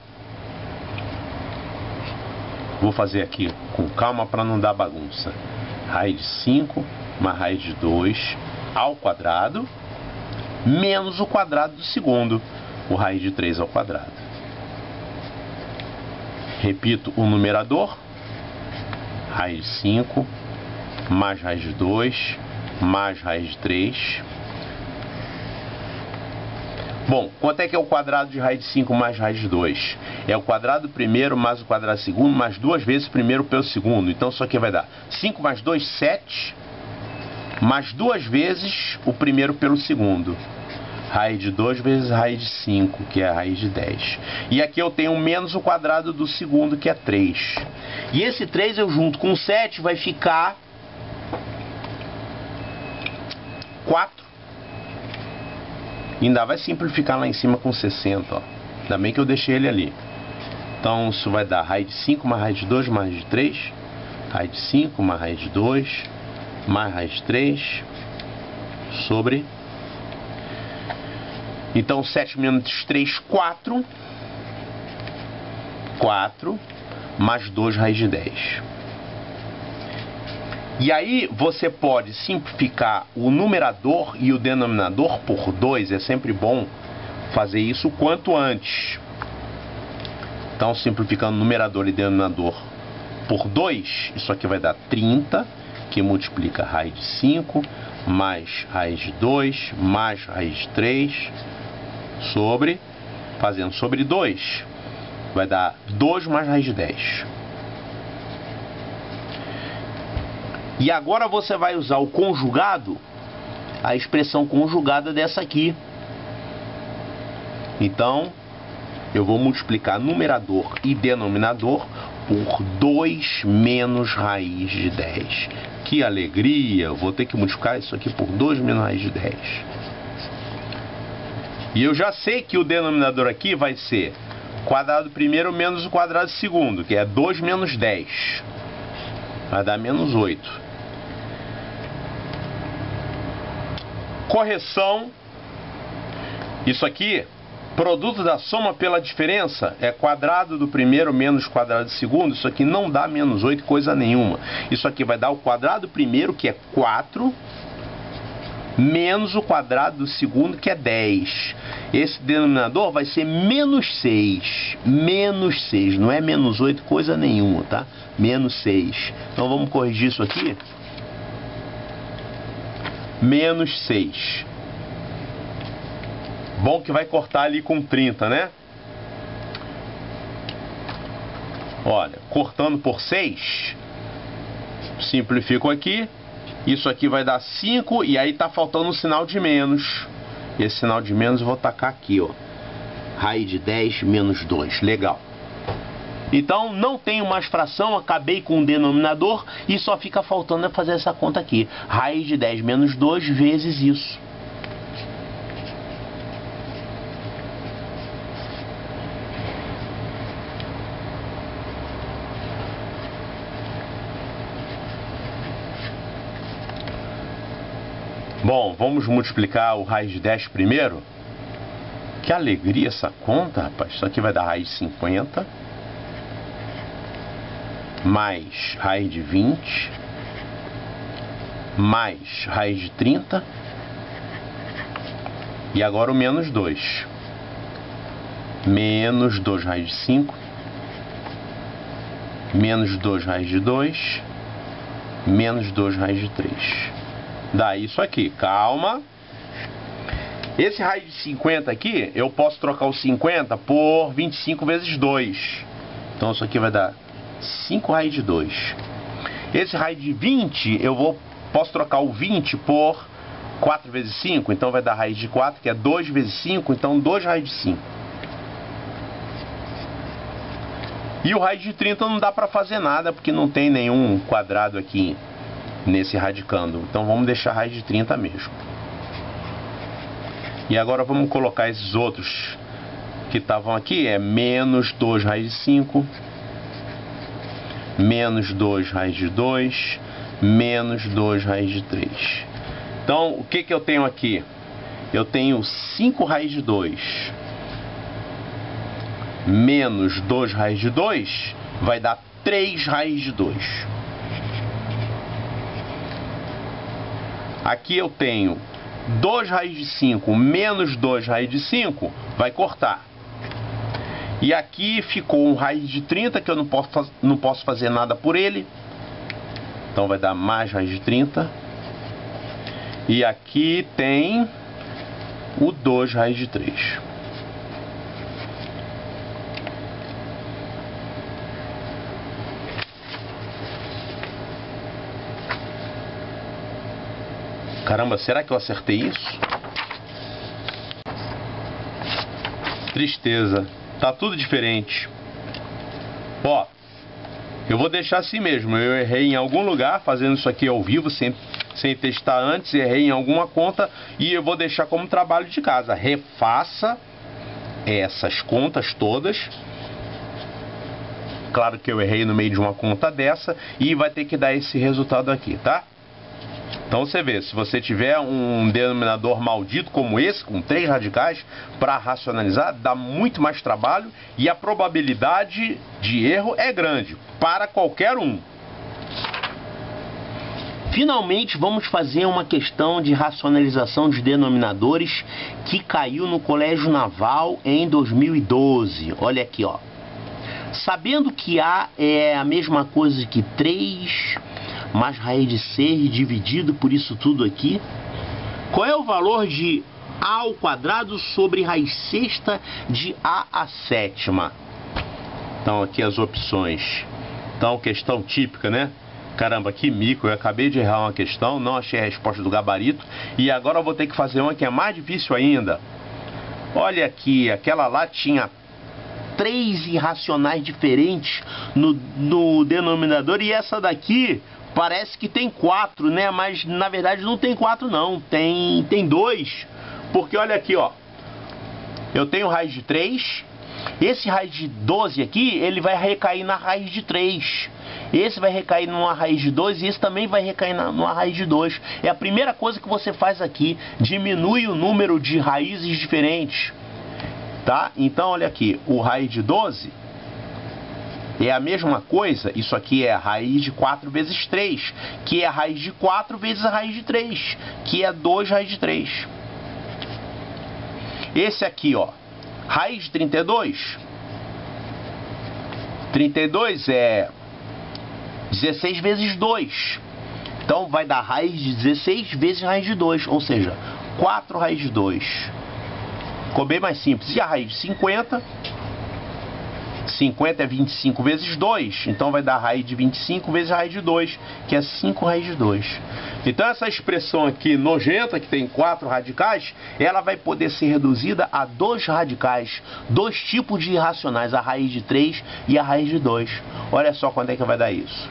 vou fazer aqui com calma para não dar bagunça, raiz de 5 mais raiz de 2 ao quadrado, menos o quadrado do segundo, o raiz de 3 ao quadrado. Repito o numerador, raiz de 5 mais raiz de 2 mais raiz de 3. Bom, quanto é que é o quadrado de raiz de 5 mais raiz de 2? É o quadrado do primeiro mais o quadrado do segundo, mais 2 vezes o primeiro pelo segundo. Então isso aqui vai dar 5 mais 2, 7. mais 2 vezes o primeiro pelo segundo. Raiz de 2 vezes raiz de 5, que é a raiz de 10. E aqui eu tenho menos o quadrado do segundo, que é 3. E esse 3 eu junto com 7 vai ficar 4. E ainda vai simplificar lá em cima com 60, ó. Ainda bem que eu deixei ele ali. Então isso vai dar raiz de 5 mais raiz de 2 mais raiz de 3. Raiz de 5 mais raiz de 2 mais raiz de 3 sobre... Então 7 menos 3, 4. 4 mais 2 raiz de 10. E aí você pode simplificar o numerador e o denominador por 2. É sempre bom fazer isso o quanto antes. Então simplificando numerador e denominador por 2, isso aqui vai dar 30, que multiplica raiz de 5, mais raiz de 2, mais raiz de 3, sobre, fazendo sobre 2, vai dar 2 mais raiz de 10. E agora você vai usar o conjugado, a expressão conjugada dessa aqui. Então, eu vou multiplicar numerador e denominador por 2 menos raiz de 10. Que alegria! Eu vou ter que multiplicar isso aqui por 2 menos raiz de 10. E eu já sei que o denominador aqui vai ser quadrado primeiro menos o quadrado segundo, que é 2 menos 10. Vai dar menos 8. Correção. Isso aqui, produto da soma pela diferença, é quadrado do primeiro menos quadrado do segundo. Isso aqui não dá menos 8 coisa nenhuma. Isso aqui vai dar o quadrado primeiro, que é 4, menos o quadrado do segundo, que é 10. Esse denominador vai ser menos 6. Menos 6, não é menos 8 coisa nenhuma, tá? Menos 6. Então vamos corrigir isso aqui. Menos 6. Bom que vai cortar ali com 30, né? Olha, cortando por 6, simplifico aqui. Isso aqui vai dar 5 e aí tá faltando um sinal de menos. Esse sinal de menos eu vou tacar aqui, ó. Raiz de 10 menos 2. Legal. Então não tenho mais fração, acabei com o denominador e só fica faltando fazer essa conta aqui. Raiz de 10 menos 2 vezes isso. Bom, vamos multiplicar o raiz de 10 primeiro. Que alegria essa conta, rapaz. Isso aqui vai dar raiz de 50. Mais raiz de 20. Mais raiz de 30. E agora o menos 2. Menos 2 raiz de 5. Menos 2 raiz de 2. Menos 2 raiz de 3. Dá isso aqui, calma. Esse raiz de 50 aqui, eu posso trocar o 50 por 25 vezes 2. Então isso aqui vai dar 5 raiz de 2. Esse raiz de 20, posso trocar o 20 por 4 vezes 5. Então vai dar raiz de 4, que é 2 vezes 5. Então 2 raiz de 5. E o raiz de 30 não dá para fazer nada, porque não tem nenhum quadrado aqui nesse radicando. Então vamos deixar a raiz de 30 mesmo. E agora vamos colocar esses outros que estavam aqui. É menos 2 raiz de 5. Menos 2 raiz de 2. Menos 2 raiz de 3. Então o que eu tenho aqui? Eu tenho 5 raiz de 2. Menos 2 raiz de 2 vai dar 3 raiz de 2. Aqui eu tenho 2 raiz de 5 menos 2 raiz de 5, vai cortar. E aqui ficou um raiz de 30, que eu não posso fazer nada por ele. Então vai dar mais raiz de 30. E aqui tem o 2 raiz de 3. Caramba, será que eu acertei isso? Tristeza. Tá tudo diferente. Ó, eu vou deixar assim mesmo. Eu errei em algum lugar fazendo isso aqui ao vivo, sem testar antes. Errei em alguma conta e eu vou deixar como trabalho de casa. Refaça essas contas todas. Claro que eu errei no meio de uma conta dessa e vai ter que dar esse resultado aqui, tá? Então você vê, se você tiver um denominador maldito como esse, com 3 radicais, para racionalizar, dá muito mais trabalho e a probabilidade de erro é grande, para qualquer um. Finalmente vamos fazer uma questão de racionalização de denominadores que caiu no Colégio Naval em 2012. Olha aqui, ó. Sabendo que A é a mesma coisa que 3... mais raiz de 6 dividido por isso tudo aqui. Qual é o valor de A ao quadrado sobre raiz sexta de A à sétima? Então aqui as opções. Então questão típica, né? Caramba, que mico, eu acabei de errar uma questão, não achei a resposta do gabarito e agora eu vou ter que fazer uma que é mais difícil ainda. Olha aqui, aquela lá tinha 3 irracionais diferentes no denominador e essa daqui parece que tem 4, né? Mas na verdade não tem 4 não, tem 2. Porque olha aqui, ó. Eu tenho raiz de 3. Esse raiz de 12 aqui, ele vai recair na raiz de 3. Esse vai recair numa raiz de 2 e esse também vai recair numa raiz de 2. É a primeira coisa que você faz aqui, diminui o número de raízes diferentes. Tá? Então olha aqui, o raiz de 12 é a mesma coisa, isso aqui é a raiz de 4 vezes 3, que é a raiz de 4 vezes a raiz de 3, que é 2 raiz de 3. Esse aqui, ó, raiz de 32. 32 é 16 vezes 2. Então vai dar raiz de 16 vezes raiz de 2, ou seja, 4 raiz de 2. Ficou bem mais simples. E a raiz de 50? 50 é 25 vezes 2, então vai dar a raiz de 25 vezes a raiz de 2, que é 5 raiz de 2. Então essa expressão aqui nojenta, que tem 4 radicais, ela vai poder ser reduzida a 2 radicais, 2 tipos de irracionais, a raiz de 3 e a raiz de 2. Olha só quando é que vai dar isso.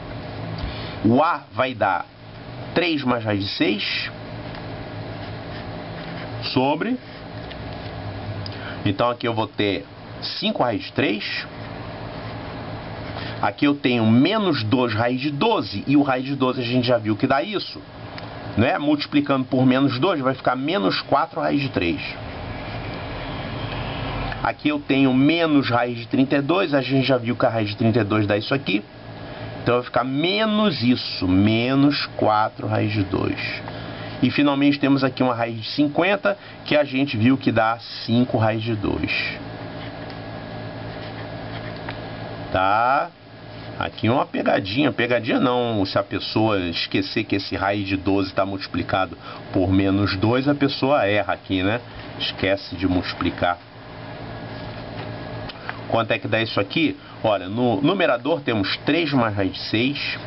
O A vai dar 3 mais raiz de 6 sobre... Então aqui eu vou ter 5 raiz de 3. Aqui eu tenho menos 2 raiz de 12. E o raiz de 12 a gente já viu que dá isso, né? Multiplicando por menos 2 vai ficar menos 4 raiz de 3. Aqui eu tenho menos raiz de 32. A gente já viu que a raiz de 32 dá isso aqui. Então vai ficar menos isso, menos 4 raiz de 2. E finalmente temos aqui uma raiz de 50, que a gente viu que dá 5 raiz de 2. Tá? Aqui uma pegadinha. Pegadinha não, se a pessoa esquecer que esse raiz de 12 está multiplicado por menos 2, a pessoa erra aqui, né? Esquece de multiplicar. Quanto é que dá isso aqui? Olha, no numerador temos 3 mais raiz de 6.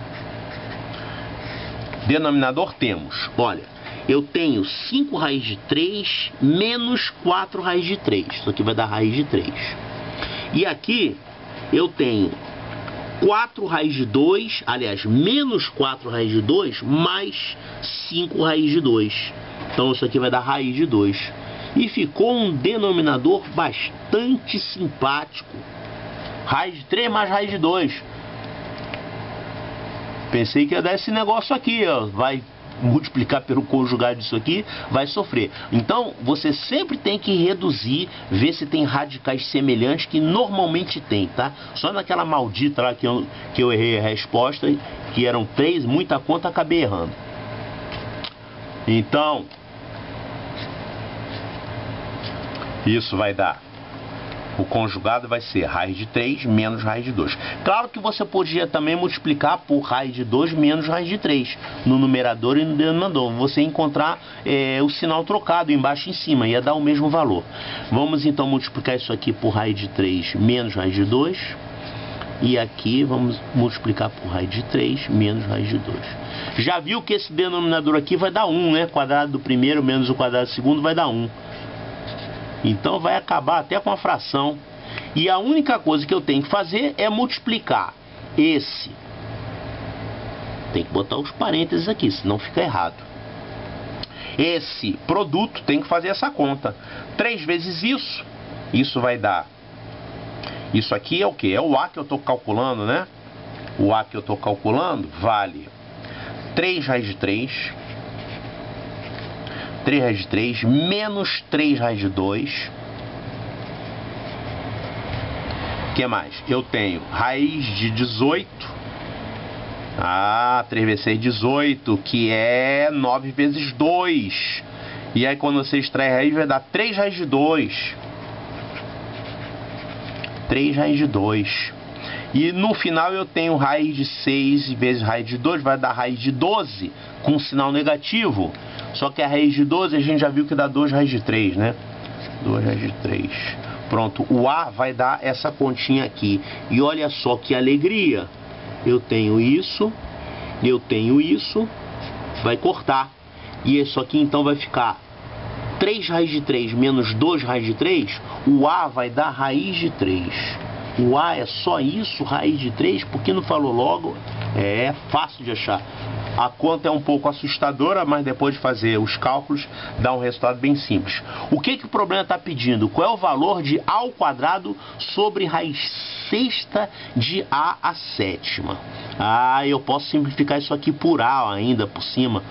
Denominador temos, olha, eu tenho 5 raiz de 3 menos 4 raiz de 3. Isso aqui vai dar raiz de 3. E aqui eu tenho 4 raiz de 2, aliás, menos 4 raiz de 2 mais 5 raiz de 2. Então isso aqui vai dar raiz de 2. E ficou um denominador bastante simpático. Raiz de 3 mais raiz de 2. Pensei que ia dar esse negócio aqui, ó. Vai multiplicar pelo conjugado disso aqui, vai sofrer. Então, você sempre tem que reduzir, ver se tem radicais semelhantes, que normalmente tem, tá? Só naquela maldita lá que eu errei a resposta, que eram 3, muita conta, acabei errando. Então, isso vai dar... O conjugado vai ser raiz de 3 menos raiz de 2. Claro que você podia também multiplicar por raiz de 2 menos raiz de 3. No numerador e no denominador. Você encontrar o sinal trocado embaixo e em cima. Ia dar o mesmo valor. Vamos então multiplicar isso aqui por raiz de 3 menos raiz de 2. E aqui vamos multiplicar por raiz de 3 menos raiz de 2. Já viu que esse denominador aqui vai dar 1, né? Quadrado do primeiro menos o quadrado do segundo vai dar 1. Então vai acabar até com a fração. E a única coisa que eu tenho que fazer é multiplicar esse. Tem que botar os parênteses aqui, senão fica errado. Esse produto tem que fazer essa conta. 3 vezes isso, isso vai dar. Isso aqui é o que? É o A que eu estou calculando, né? O A que eu estou calculando vale 3 raiz de 3. 3 raiz de 3 menos 3 raiz de 2. O que mais? Eu tenho raiz de 18. 3 vezes 6, 18, que é 9 vezes 2. E aí quando você extrai a raiz vai dar 3 raiz de 2. 3 raiz de 2. E no final eu tenho raiz de 6 vezes raiz de 2, vai dar raiz de 12 com sinal negativo. Só que a raiz de 12 a gente já viu que dá 2 raiz de 3, né? 2 raiz de 3. Pronto, o A vai dar essa continha aqui. E olha só que alegria. Eu tenho isso, vai cortar. E isso aqui então vai ficar 3 raiz de 3 menos 2 raiz de 3. O A vai dar raiz de 3. O A é só isso, raiz de 3, porque não falou logo? É fácil de achar. A conta é um pouco assustadora, mas depois de fazer os cálculos, dá um resultado bem simples. O que o problema está pedindo? Qual é o valor de A ao quadrado sobre raiz sexta de A à sétima? Eu posso simplificar isso aqui por A ainda por cima.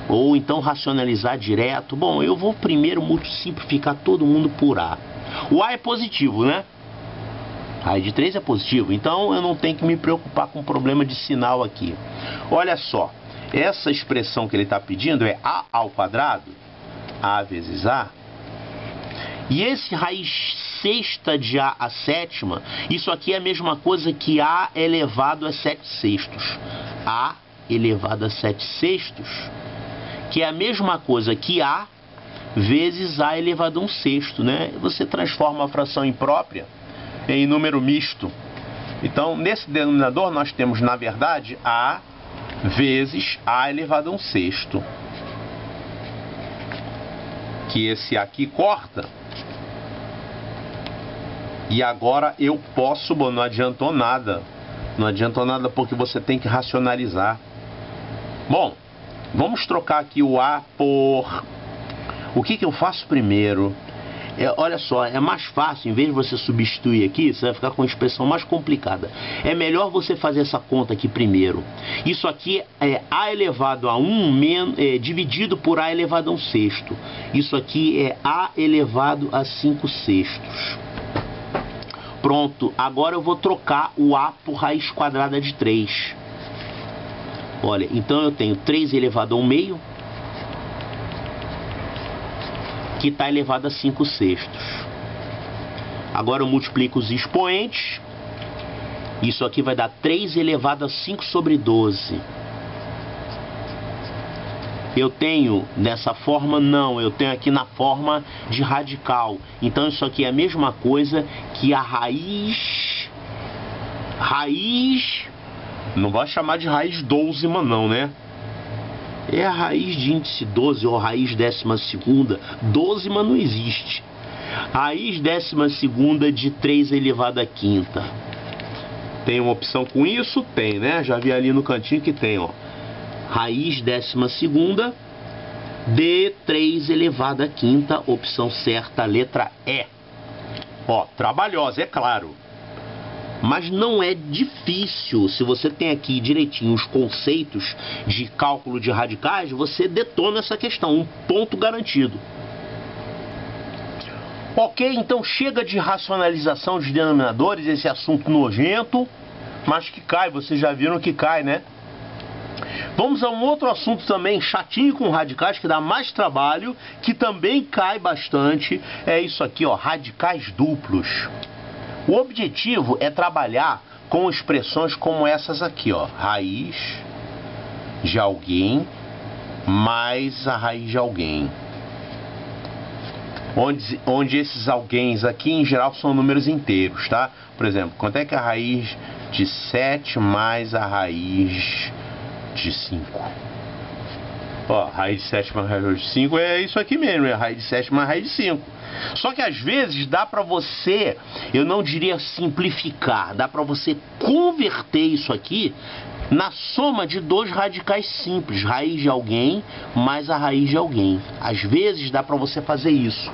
Ou então racionalizar direto. Bom, eu vou primeiro simplificar todo mundo por A. O A é positivo, né? Raiz de 3 é positivo, então eu não tenho que me preocupar com o problema de sinal aqui. Olha só, essa expressão que ele está pedindo é A ao quadrado, A vezes A. E esse raiz sexta de A à sétima, isso aqui é a mesma coisa que A elevado a 7 sextos. A elevado a 7 sextos, que é a mesma coisa que A vezes A elevado a 1 sexto, né? Você transforma a fração imprópria em número misto. Então, nesse denominador, nós temos, na verdade, A vezes A elevado a 1 sexto. Que esse aqui corta. E agora eu posso... Bom, não adiantou nada. Não adiantou nada porque você tem que racionalizar. Bom, vamos trocar aqui o A por... O que eu faço primeiro? Olha só, é mais fácil, em vez de você substituir aqui, você vai ficar com uma expressão mais complicada. É melhor você fazer essa conta aqui primeiro. Isso aqui é A elevado a 1 dividido por A elevado a 1 sexto. Isso aqui é A elevado a 5 sextos. Pronto, agora eu vou trocar o A por raiz quadrada de 3. Olha, então eu tenho 3 elevado a 1 meio, que está elevado a 5 sextos. Agora eu multiplico os expoentes. Isso aqui vai dar 3 elevado a 5 sobre 12. Eu tenho nessa forma? Não, eu tenho aqui na forma de radical. Então isso aqui é a mesma coisa que a raiz... Não vai chamar de raiz 12, não, né? É a raiz de índice 12 ou raiz 12ª. 12, mas não existe. Raiz 12ª de 3 elevado a 5ª. Tem uma opção com isso? Tem, né? Já vi ali no cantinho que tem, ó. Raiz 12ª de 3 elevado a 5ª. Opção certa, letra E. Ó, trabalhosa, é claro. Mas não é difícil. Se você tem aqui direitinho os conceitos de cálculo de radicais, você detona essa questão, um ponto garantido. Ok, então chega de racionalização de denominadores, esse assunto nojento, mas que cai, vocês já viram que cai, né? Vamos a um outro assunto também chatinho com radicais, que dá mais trabalho, que também cai bastante, é isso aqui, ó, radicais duplos. O objetivo é trabalhar com expressões como essas aqui, ó. Raiz de alguém mais a raiz de alguém. onde esses alguéns aqui em geral são números inteiros, tá? Por exemplo, quanto é que é a raiz de 7 mais a raiz de 5? Ó, raiz de 7 mais raiz de 5 é isso aqui mesmo, é a raiz de 7 mais a raiz de 5. Só que às vezes dá pra você, eu não diria simplificar, dá pra você converter isso aqui na soma de dois radicais simples, raiz de alguém mais a raiz de alguém. Às vezes dá pra você fazer isso.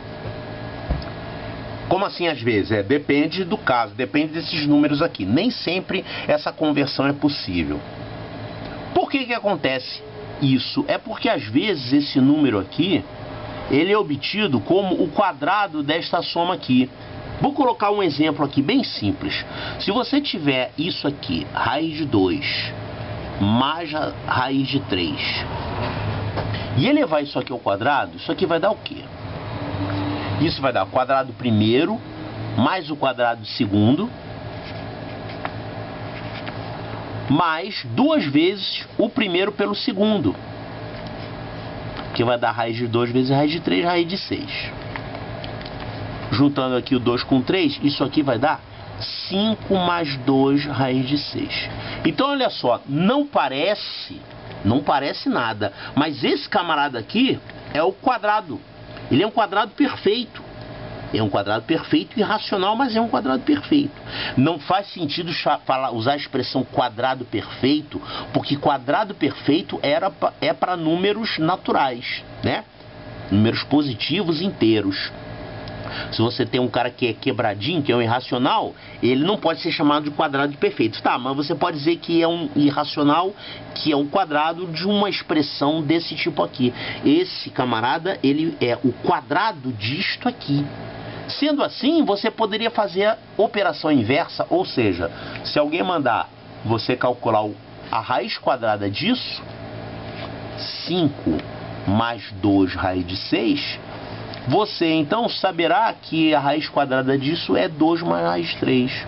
Como assim às vezes? Depende do caso, depende desses números aqui. Nem sempre essa conversão é possível. Por que que acontece isso? É porque às vezes esse número aqui, ele é obtido como o quadrado desta soma aqui. Vou colocar um exemplo aqui bem simples. Se você tiver isso aqui, raiz de 2 mais a raiz de 3, e elevar isso aqui ao quadrado, isso aqui vai dar o quê? Isso vai dar o quadrado primeiro mais o quadrado segundo mais 2 vezes o primeiro pelo segundo, que vai dar raiz de 2 vezes raiz de 3, raiz de 6. Juntando aqui o 2 com 3, isso aqui vai dar 5 mais 2 raiz de 6. Então olha só, não parece nada, mas esse camarada aqui é o quadrado. Ele é um quadrado perfeito. É um quadrado perfeito e irracional, mas é um quadrado perfeito. Não faz sentido usar a expressão quadrado perfeito, porque quadrado perfeito é para números naturais, né? Números positivos inteiros. Se você tem um cara que é quebradinho, que é um irracional, ele não pode ser chamado de quadrado perfeito. Tá, mas você pode dizer que é um irracional, que é um quadrado de uma expressão desse tipo aqui. Esse camarada, ele é o quadrado disto aqui. Sendo assim, você poderia fazer a operação inversa, ou seja, se alguém mandar você calcular a raiz quadrada disso, 5 mais 2 raiz de 6, você então saberá que a raiz quadrada disso é 2 mais raiz de 3.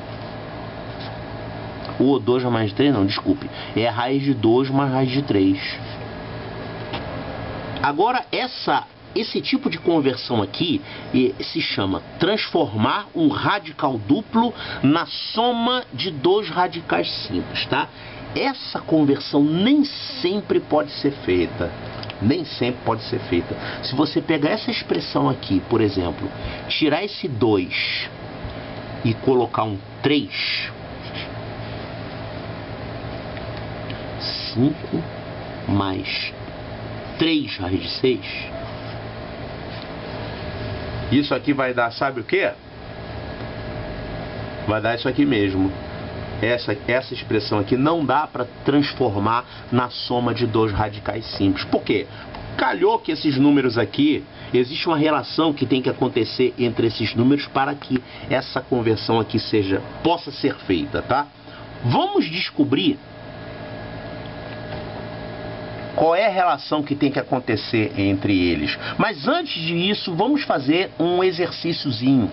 Ou 2 mais 3, não, desculpe. É a raiz de 2 mais raiz de 3. Agora, esse tipo de conversão aqui se chama transformar um radical duplo na soma de dois radicais simples, tá? Essa conversão nem sempre pode ser feita. Nem sempre pode ser feita. Se você pegar essa expressão aqui, por exemplo, tirar esse 2 e colocar um 3, 5 mais 3 raiz de 6, isso aqui vai dar, sabe o que? Vai dar isso aqui mesmo. Essa expressão aqui não dá para transformar na soma de dois radicais simples. Por quê? Calhou que esses números aqui, existe uma relação que tem que acontecer entre esses números para que essa conversão aqui possa ser feita, tá? Vamos descobrir qual é a relação que tem que acontecer entre eles. Mas antes disso, vamos fazer um exercíciozinho.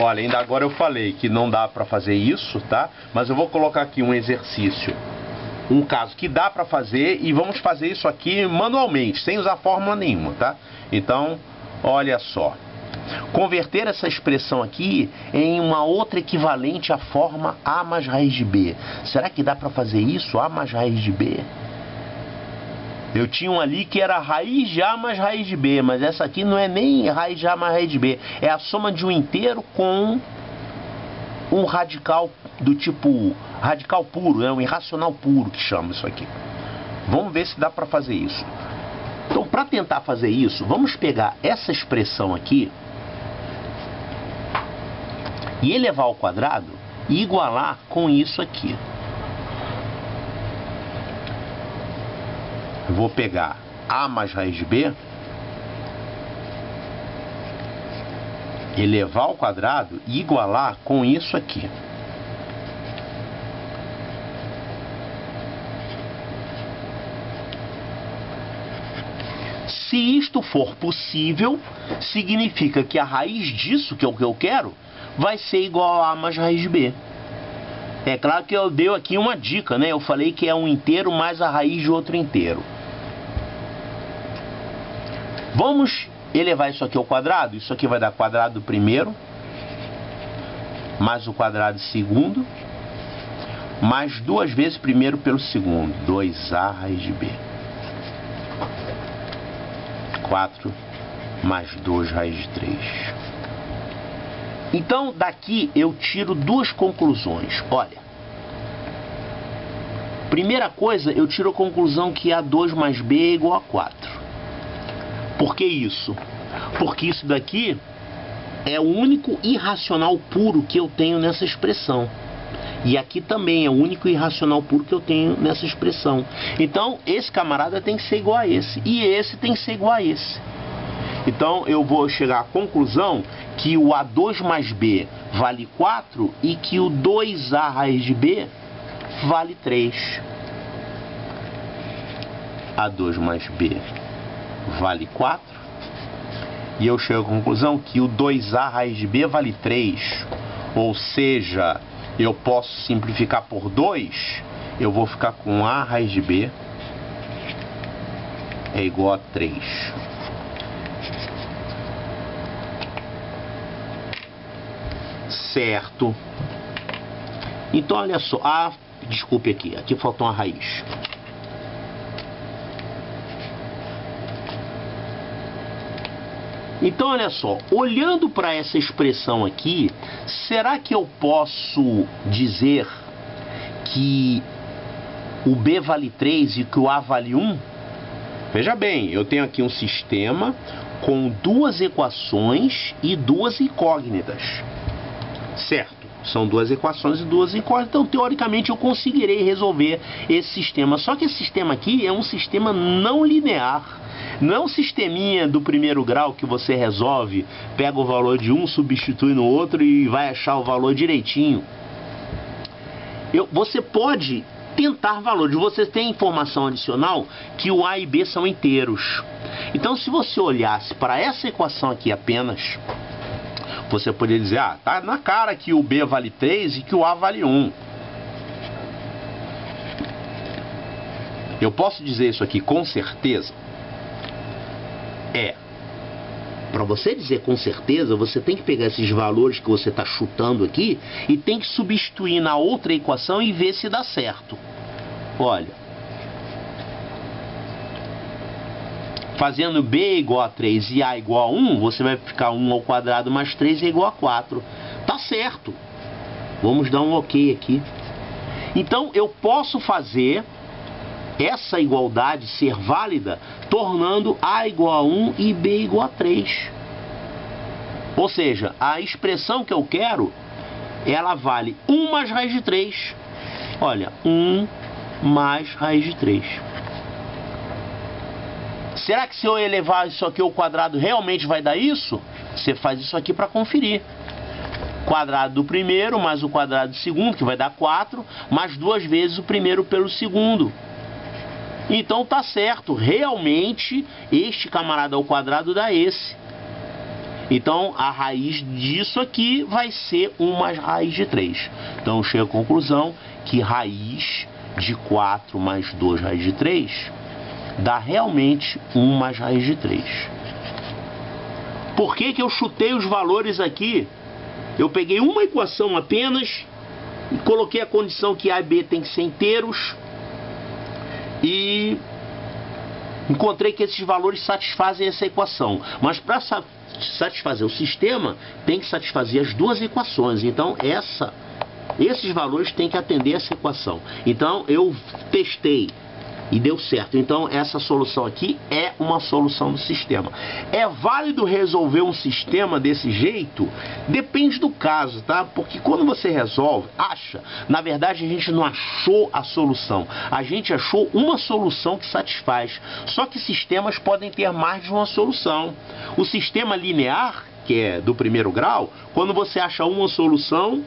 Olha, ainda agora eu falei que não dá para fazer isso, tá? Mas eu vou colocar aqui um exercício, um caso que dá para fazer, e vamos fazer isso aqui manualmente, sem usar fórmula nenhuma, tá? Então, olha só. Converter essa expressão aqui em uma outra equivalente à forma A mais raiz de B. Será que dá para fazer isso? A mais raiz de B? Eu tinha um ali que era raiz de A mais raiz de B, mas essa aqui não é nem raiz de A mais raiz de B. É a soma de um inteiro com um radical do tipo radical puro, é um irracional puro que chama isso aqui. Vamos ver se dá para fazer isso. Então, para tentar fazer isso, vamos pegar essa expressão aqui e elevar ao quadrado e igualar com isso aqui. Eu vou pegar A mais raiz de B, elevar ao quadrado e igualar com isso aqui. Se isto for possível, significa que a raiz disso, que é o que eu quero, vai ser igual a A mais raiz de B. É claro que eu dei aqui uma dica, né? Eu falei que é um inteiro mais a raiz de outro inteiro. Vamos elevar isso aqui ao quadrado, isso aqui vai dar quadrado do primeiro, mais o quadrado do segundo, mais 2 vezes primeiro pelo segundo, 2a raiz de b. 4 mais 2 raiz de 3. Então, daqui eu tiro 2 conclusões. Olha, primeira coisa, eu tiro a conclusão que A2 mais B é igual a 4. Por que isso? Porque isso daqui é o único irracional puro que eu tenho nessa expressão. E aqui também é o único irracional puro que eu tenho nessa expressão. Então, esse camarada tem que ser igual a esse. E esse tem que ser igual a esse. Então, eu vou chegar à conclusão que o A2 mais B vale 4 e que o 2A raiz de B vale 3. A2 mais B vale 4. E eu chego à conclusão que o 2A raiz de B vale 3. Ou seja, eu posso simplificar por 2. Eu vou ficar com A raiz de B é igual a 3. Certo. Então, olha só. Ah, desculpe aqui. Aqui faltou uma raiz. Então, olha só. Olhando para essa expressão aqui, será que eu posso dizer que o B vale 3 e que o A vale 1? Veja bem, eu tenho aqui um sistema com 2 equações e 2 incógnitas. Certo, são 2 equações e 2 incógnitas, então teoricamente eu conseguirei resolver esse sistema. Só que esse sistema aqui é um sistema não linear. Não é um sisteminha do primeiro grau que você resolve, pega o valor de um, substitui no outro e vai achar o valor direitinho. Você pode tentar valores, você tem informação adicional que o A e B são inteiros. Então, se você olhasse para essa equação aqui apenas, você poderia dizer, ah, tá na cara que o B vale 3 e que o A vale 1. Eu posso dizer isso aqui com certeza? Para você dizer com certeza, você tem que pegar esses valores que você está chutando aqui e tem que substituir na outra equação e ver se dá certo. Olha, fazendo B igual a 3 e A igual a 1, você vai ficar 1 ao quadrado mais 3 é igual a 4. Tá certo. Vamos dar um ok aqui. Então, eu posso fazer essa igualdade ser válida tornando A igual a 1 e B igual a 3. Ou seja, a expressão que eu quero, ela vale 1 mais raiz de 3. Olha, 1 mais raiz de 3. Será que se eu elevar isso aqui ao quadrado realmente vai dar isso? Você faz isso aqui para conferir. Quadrado do primeiro mais o quadrado do segundo, que vai dar 4, mais 2 vezes o primeiro pelo segundo. Então tá certo, realmente este camarada ao quadrado dá esse. Então a raiz disso aqui vai ser 1 mais raiz de 3. Então eu chego à conclusão que raiz de 4 mais 2 raiz de 3 dá realmente 1 mais raiz de 3. Por que que eu chutei os valores aqui? Eu peguei uma equação apenas e coloquei a condição que A e B tem que ser inteiros e encontrei que esses valores satisfazem essa equação. Mas para satisfazer o sistema, tem que satisfazer as duas equações. Então, esses valores têm que atender essa equação. Então, eu testei e deu certo. Então, essa solução aqui é uma solução do sistema. É válido resolver um sistema desse jeito? Depende do caso, tá? Porque quando você resolve, na verdade a gente não achou a solução. A gente achou uma solução que satisfaz. Só que sistemas podem ter mais de uma solução. O sistema linear, que é do primeiro grau, quando você acha uma solução,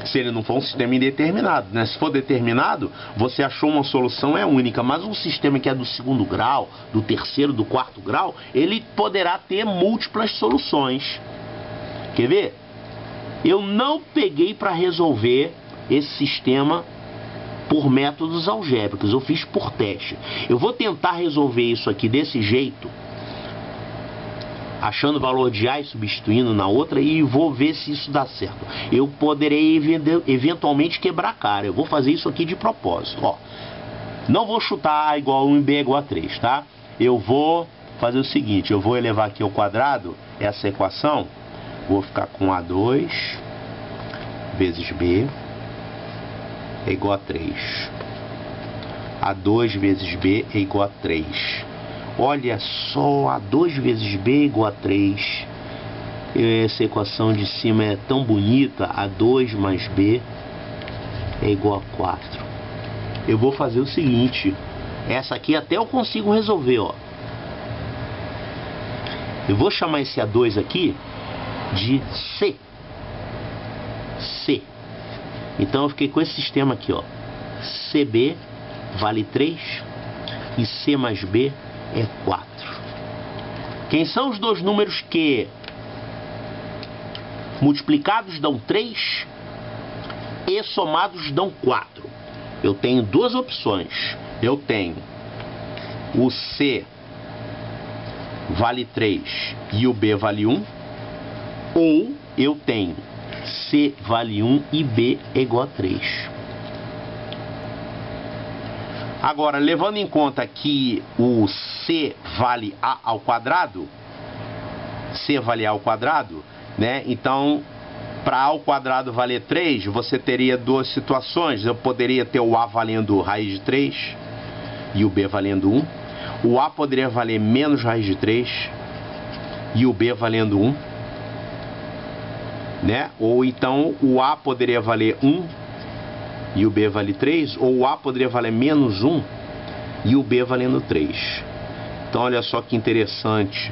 se ele não for um sistema indeterminado, né? Se for determinado, você achou uma solução, é única. Mas um sistema que é do segundo grau, do terceiro, do quarto grau, ele poderá ter múltiplas soluções. Quer ver? Eu não peguei para resolver esse sistema por métodos algébricos, eu fiz por teste. Eu vou tentar resolver isso aqui desse jeito achando o valor de A e substituindo na outra, e vou ver se isso dá certo. Eu poderei eventualmente quebrar a cara. Eu vou fazer isso aqui de propósito. Ó, não vou chutar A igual a 1 e B igual a 3, tá? Eu vou fazer o seguinte, eu vou elevar aqui ao quadrado essa equação. Vou ficar com A2 vezes B é igual a 3. A2 vezes B é igual a 3. Olha só, A2 vezes B é igual a 3. Essa equação de cima é tão bonita. A2 mais B é igual a 4. Eu vou fazer o seguinte. Essa aqui até eu consigo resolver, ó. Eu vou chamar esse A2 aqui de C. C. Então eu fiquei com esse sistema aqui, ó. CB vale 3 e C mais B é 4. Quem são os dois números que multiplicados dão 3 e somados dão 4? Eu tenho duas opções. Eu tenho o C vale 3 e o B vale 1, ou eu tenho C vale 1 e B é igual a 3. Agora, levando em conta que o C vale A ao quadrado, C vale A ao quadrado, né? Então, para A ao quadrado valer 3, você teria duas situações. Eu poderia ter o A valendo raiz de 3 e o B valendo 1. O A poderia valer menos raiz de 3 e o B valendo 1. Né? Ou então o A poderia valer 1 e o B vale 3, ou o A poderia valer menos 1 e o B valendo 3. Então olha só que interessante.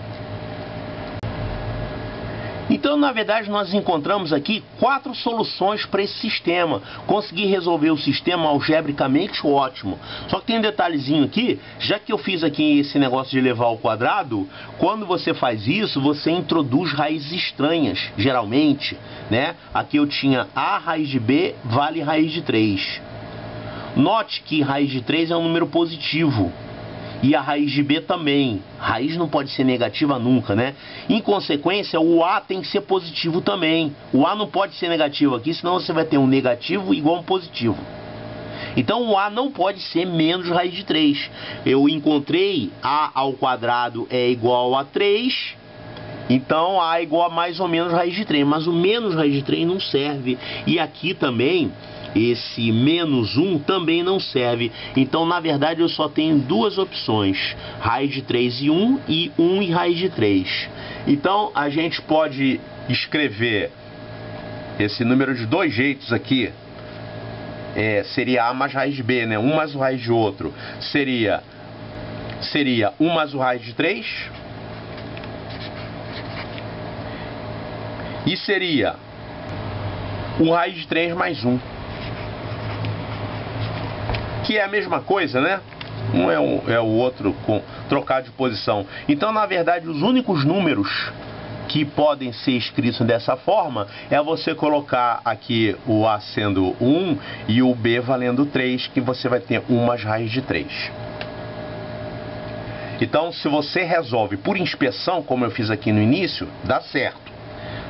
Então, na verdade, nós encontramos aqui 4 soluções para esse sistema. Consegui resolver o sistema algebricamente, ótimo. Só que tem um detalhezinho aqui, já que eu fiz aqui esse negócio de elevar ao quadrado, quando você faz isso, você introduz raízes estranhas, geralmente, né? Aqui eu tinha A raiz de B vale raiz de 3. Note que raiz de 3 é um número positivo. E a raiz de B também. Raiz não pode ser negativa nunca, né? Em consequência, o A tem que ser positivo também. O A não pode ser negativo aqui, senão você vai ter um negativo igual a um positivo. Então o A não pode ser menos raiz de 3. Eu encontrei A ao quadrado é igual a 3. Então A é igual a mais ou menos raiz de 3. Mas o menos raiz de 3 não serve. E aqui também, esse menos 1 também não serve. Então, na verdade, eu só tenho duas opções: raiz de 3 e 1 e 1 e raiz de 3. Então, a gente pode escrever esse número de dois jeitos aqui. Seria A mais raiz de B, né? Um mais o raiz de outro. Seria 1 mais o raiz de 3. E seria o raiz de 3 mais 1. Que é a mesma coisa, né? Um é o outro com trocar de posição. Então, na verdade, os únicos números que podem ser escritos dessa forma é você colocar aqui o A sendo 1 e o B valendo 3, que você vai ter 1 mais raiz de 3. Então, se você resolve por inspeção, como eu fiz aqui no início, dá certo.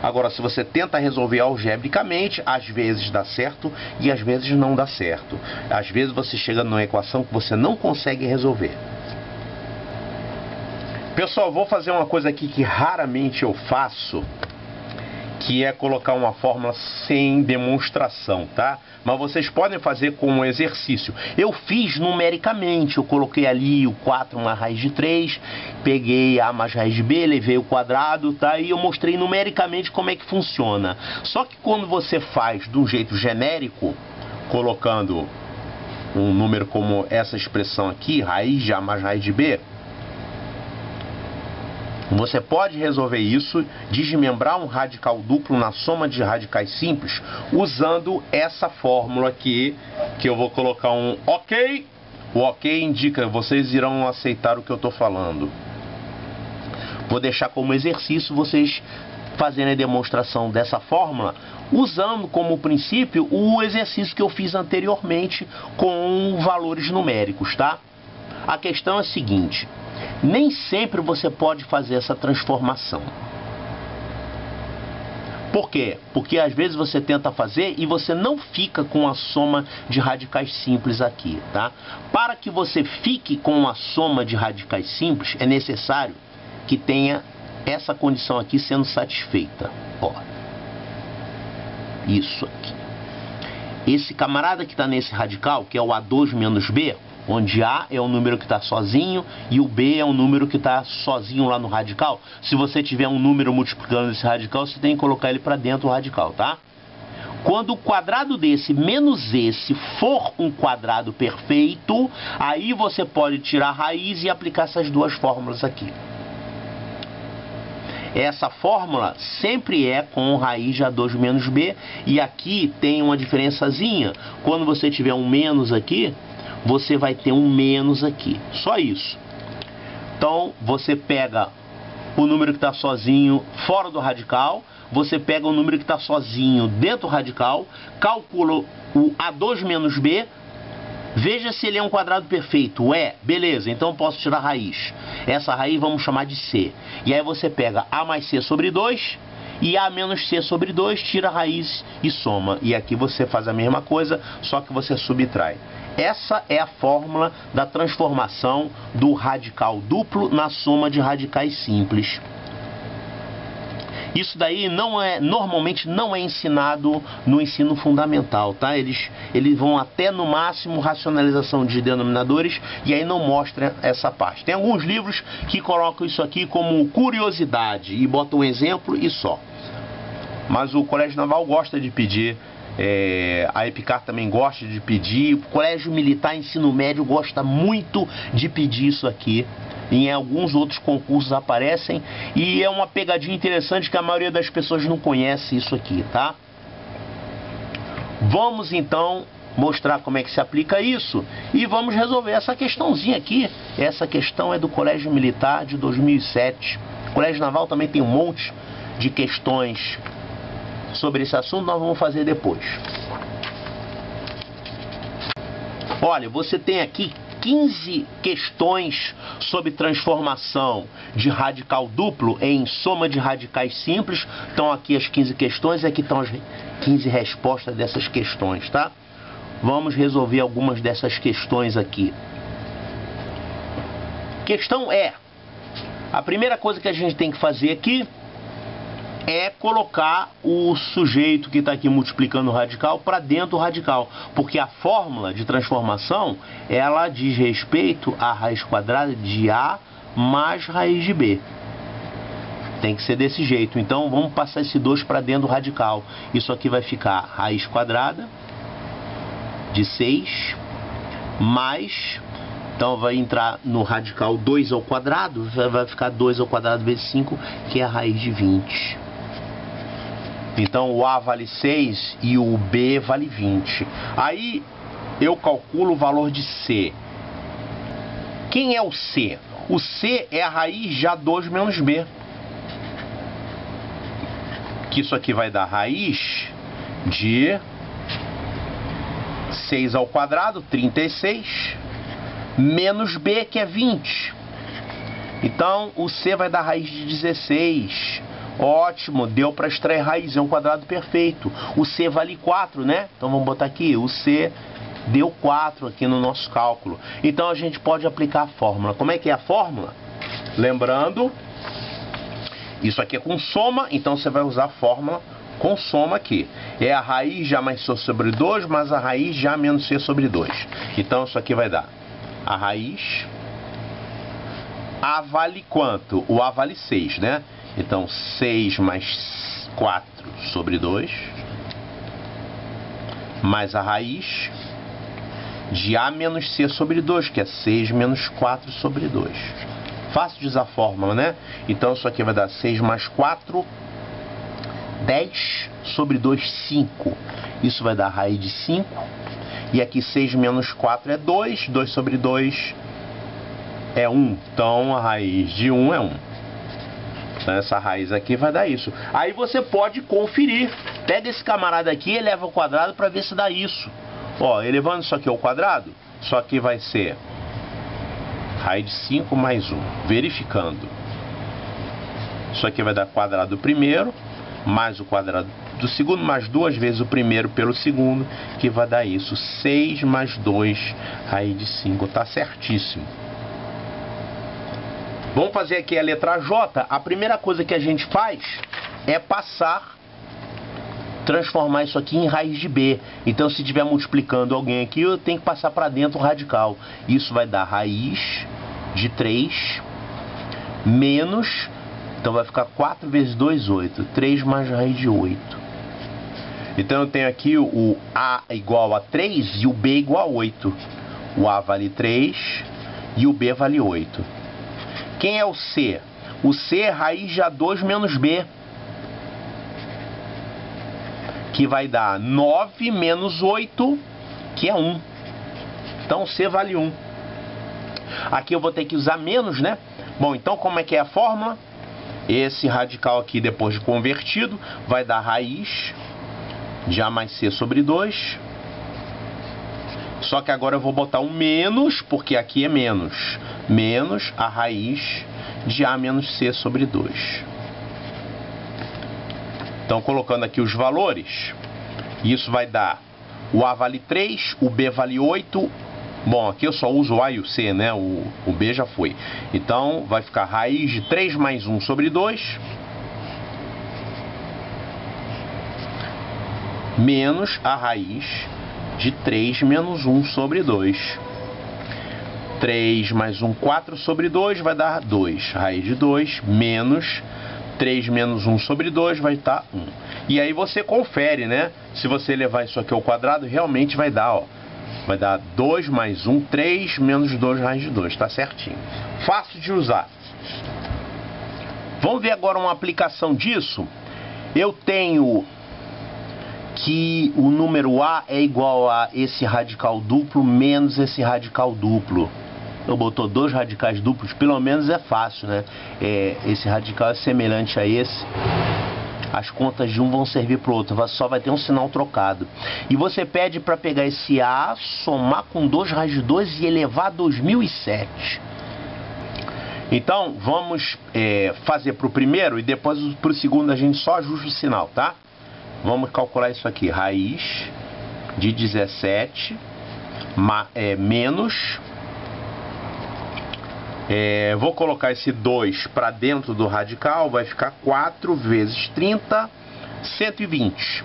Agora, se você tenta resolver algebricamente, às vezes dá certo e às vezes não dá certo. Às vezes você chega numa equação que você não consegue resolver. Pessoal, vou fazer uma coisa aqui que raramente eu faço, que é colocar uma fórmula sem demonstração, tá? Mas vocês podem fazer com um exercício. Eu fiz numericamente, eu coloquei ali o 4 mais raiz de 3, peguei A mais raiz de B, levei o quadrado, tá? E eu mostrei numericamente como é que funciona. Só que quando você faz de um jeito genérico, colocando um número como essa expressão aqui, raiz de A mais raiz de B, você pode resolver isso, desmembrar um radical duplo na soma de radicais simples, usando essa fórmula aqui, que eu vou colocar um OK. O OK indica, vocês irão aceitar o que eu estou falando. Vou deixar como exercício vocês fazerem a demonstração dessa fórmula, usando como princípio o exercício que eu fiz anteriormente com valores numéricos, tá? A questão é a seguinte: nem sempre você pode fazer essa transformação. Por quê? Porque às vezes você tenta fazer e você não fica com a soma de radicais simples aqui, tá? Para que você fique com a soma de radicais simples, é necessário que tenha essa condição aqui sendo satisfeita. Ó, isso aqui. Esse camarada que está nesse radical, que é o A2 menos B, onde A é o número que está sozinho e o B é o número que está sozinho lá no radical. Se você tiver um número multiplicando esse radical, você tem que colocar ele para dentro do radical, tá? Quando o quadrado desse menos esse for um quadrado perfeito, aí você pode tirar a raiz e aplicar essas duas fórmulas aqui. Essa fórmula sempre é com raiz de A2 menos B, e aqui tem uma diferençazinha. Quando você tiver um menos aqui, você vai ter um menos aqui, só isso. Então você pega o número que está sozinho fora do radical, você pega o número que está sozinho dentro do radical, calcula o A2 menos B, veja se ele é um quadrado perfeito. É, beleza, então eu posso tirar a raiz. Essa raiz vamos chamar de C. E aí você pega A mais C sobre 2 e A menos C sobre 2, tira a raiz e soma. E aqui você faz a mesma coisa, só que você subtrai. Essa é a fórmula da transformação do radical duplo na soma de radicais simples. Isso daí normalmente não é ensinado no ensino fundamental, tá? Eles vão até no máximo racionalização de denominadores e aí não mostra essa parte. Tem alguns livros que colocam isso aqui como curiosidade e botam um exemplo e só. Mas o Colégio Naval gosta de pedir, a EPICAR também gosta de pedir, o Colégio Militar Ensino Médio gosta muito de pedir isso aqui. Em alguns outros concursos aparecem e é uma pegadinha interessante que a maioria das pessoas não conhece isso aqui, tá? Vamos então mostrar como é que se aplica isso e vamos resolver essa questãozinha aqui. Essa questão é do Colégio Militar de 2007. O Colégio Naval também tem um monte de questões sobre esse assunto, nós vamos fazer depois. Olha, você tem aqui 15 questões sobre transformação de radical duplo em soma de radicais simples. Estão aqui as 15 questões e aqui estão as 15 respostas dessas questões, tá? Vamos resolver algumas dessas questões aqui. Questão é: a primeira coisa que a gente tem que fazer aqui é colocar o sujeito que está aqui multiplicando o radical para dentro do radical, porque a fórmula de transformação ela diz respeito à raiz quadrada de A mais raiz de B. Tem que ser desse jeito. Então vamos passar esse 2 para dentro do radical. Isso aqui vai ficar raiz quadrada de 6 mais, então vai entrar no radical 2 ao quadrado, vai ficar 2 ao quadrado vezes 5, que é a raiz de 20. Então o A vale 6 e o B vale 20. Aí eu calculo o valor de C. Quem é o C? O C é a raiz de A2 menos B. Que isso aqui vai dar raiz de 6 ao quadrado, 36, menos B, que é 20. Então o C vai dar raiz de 16. Ótimo, deu para extrair raiz, é um quadrado perfeito. O C vale 4, né? Então vamos botar aqui, o C deu 4 aqui no nosso cálculo. Então a gente pode aplicar a fórmula. Como é que é a fórmula? Lembrando, isso aqui é com soma, então você vai usar a fórmula com soma aqui. É a raiz de A mais C sobre 2, mais a raiz de A menos C sobre 2. Então isso aqui vai dar a raiz. A vale quanto? O A vale 6, né? Então 6 mais 4 sobre 2, mais a raiz de A menos C sobre 2, que é 6 menos 4 sobre 2. Fácil de usar a fórmula, né? Então isso aqui vai dar 6 mais 4, 10 sobre 2, 5. Isso vai dar a raiz de 5. E aqui 6 menos 4 é 2, 2 sobre 2 é 1. Então a raiz de 1 é 1. Então essa raiz aqui vai dar isso. Aí você pode conferir. Pega esse camarada aqui e eleva ao quadrado para ver se dá isso. Ó, elevando isso aqui ao quadrado, isso aqui vai ser Raiz de 5 mais 1. Verificando. Isso aqui vai dar quadrado do primeiro, mais o quadrado do segundo, mais 2 vezes o primeiro pelo segundo, que vai dar isso. 6 mais 2, raiz de 5. Tá certíssimo. Vamos fazer aqui a letra J. A primeira coisa que a gente faz é transformar isso aqui em raiz de B. Então, se estiver multiplicando alguém aqui, eu tenho que passar para dentro o radical. Isso vai dar raiz de 3 menos... Então vai ficar 4 vezes 2, 8. 3 mais raiz de 8. Então eu tenho aqui o A igual a 3 e o B igual a 8. O A vale 3 e o B vale 8. Quem é o C? O C é raiz de A2 menos B, que vai dar 9 menos 8, que é 1. Então C vale 1. Aqui eu vou ter que usar menos, né? Bom, então como é que é a fórmula? Esse radical aqui, depois de convertido, vai dar raiz de A mais C sobre 2. Só que agora eu vou botar um menos, porque aqui é menos. Menos a raiz de A menos C sobre 2. Então, colocando aqui os valores, isso vai dar o A vale 3, o B vale 8. Bom, aqui eu só uso o A e o C, né? O B já foi. Então, vai ficar raiz de 3 mais 1 sobre 2. Menos a raiz de 3 menos 1 sobre 2. 3 mais 1, 4 sobre 2 vai dar 2. Raiz de 2 menos 3 menos 1 sobre 2 vai dar 1. E aí você confere, né? Se você levar isso aqui ao quadrado, realmente vai dar, ó. Vai dar 2 mais 1, 3 menos 2 raiz de 2. Tá certinho. Fácil de usar. Vamos ver agora uma aplicação disso. Eu tenho que o número A é igual a esse radical duplo menos esse radical duplo. Eu botou 2 radicais duplos, pelo menos é fácil, né? Esse radical é semelhante a esse. As contas de um vão servir para o outro, só vai ter um sinal trocado. E você pede para pegar esse A, somar com 2 raiz de 2 e elevar a 2007. Então, vamos fazer para o primeiro e depois para o segundo a gente só ajusta o sinal, tá? Vamos calcular isso aqui. Raiz de 17 menos... vou colocar esse 2 para dentro do radical, vai ficar 4 vezes 30, 120.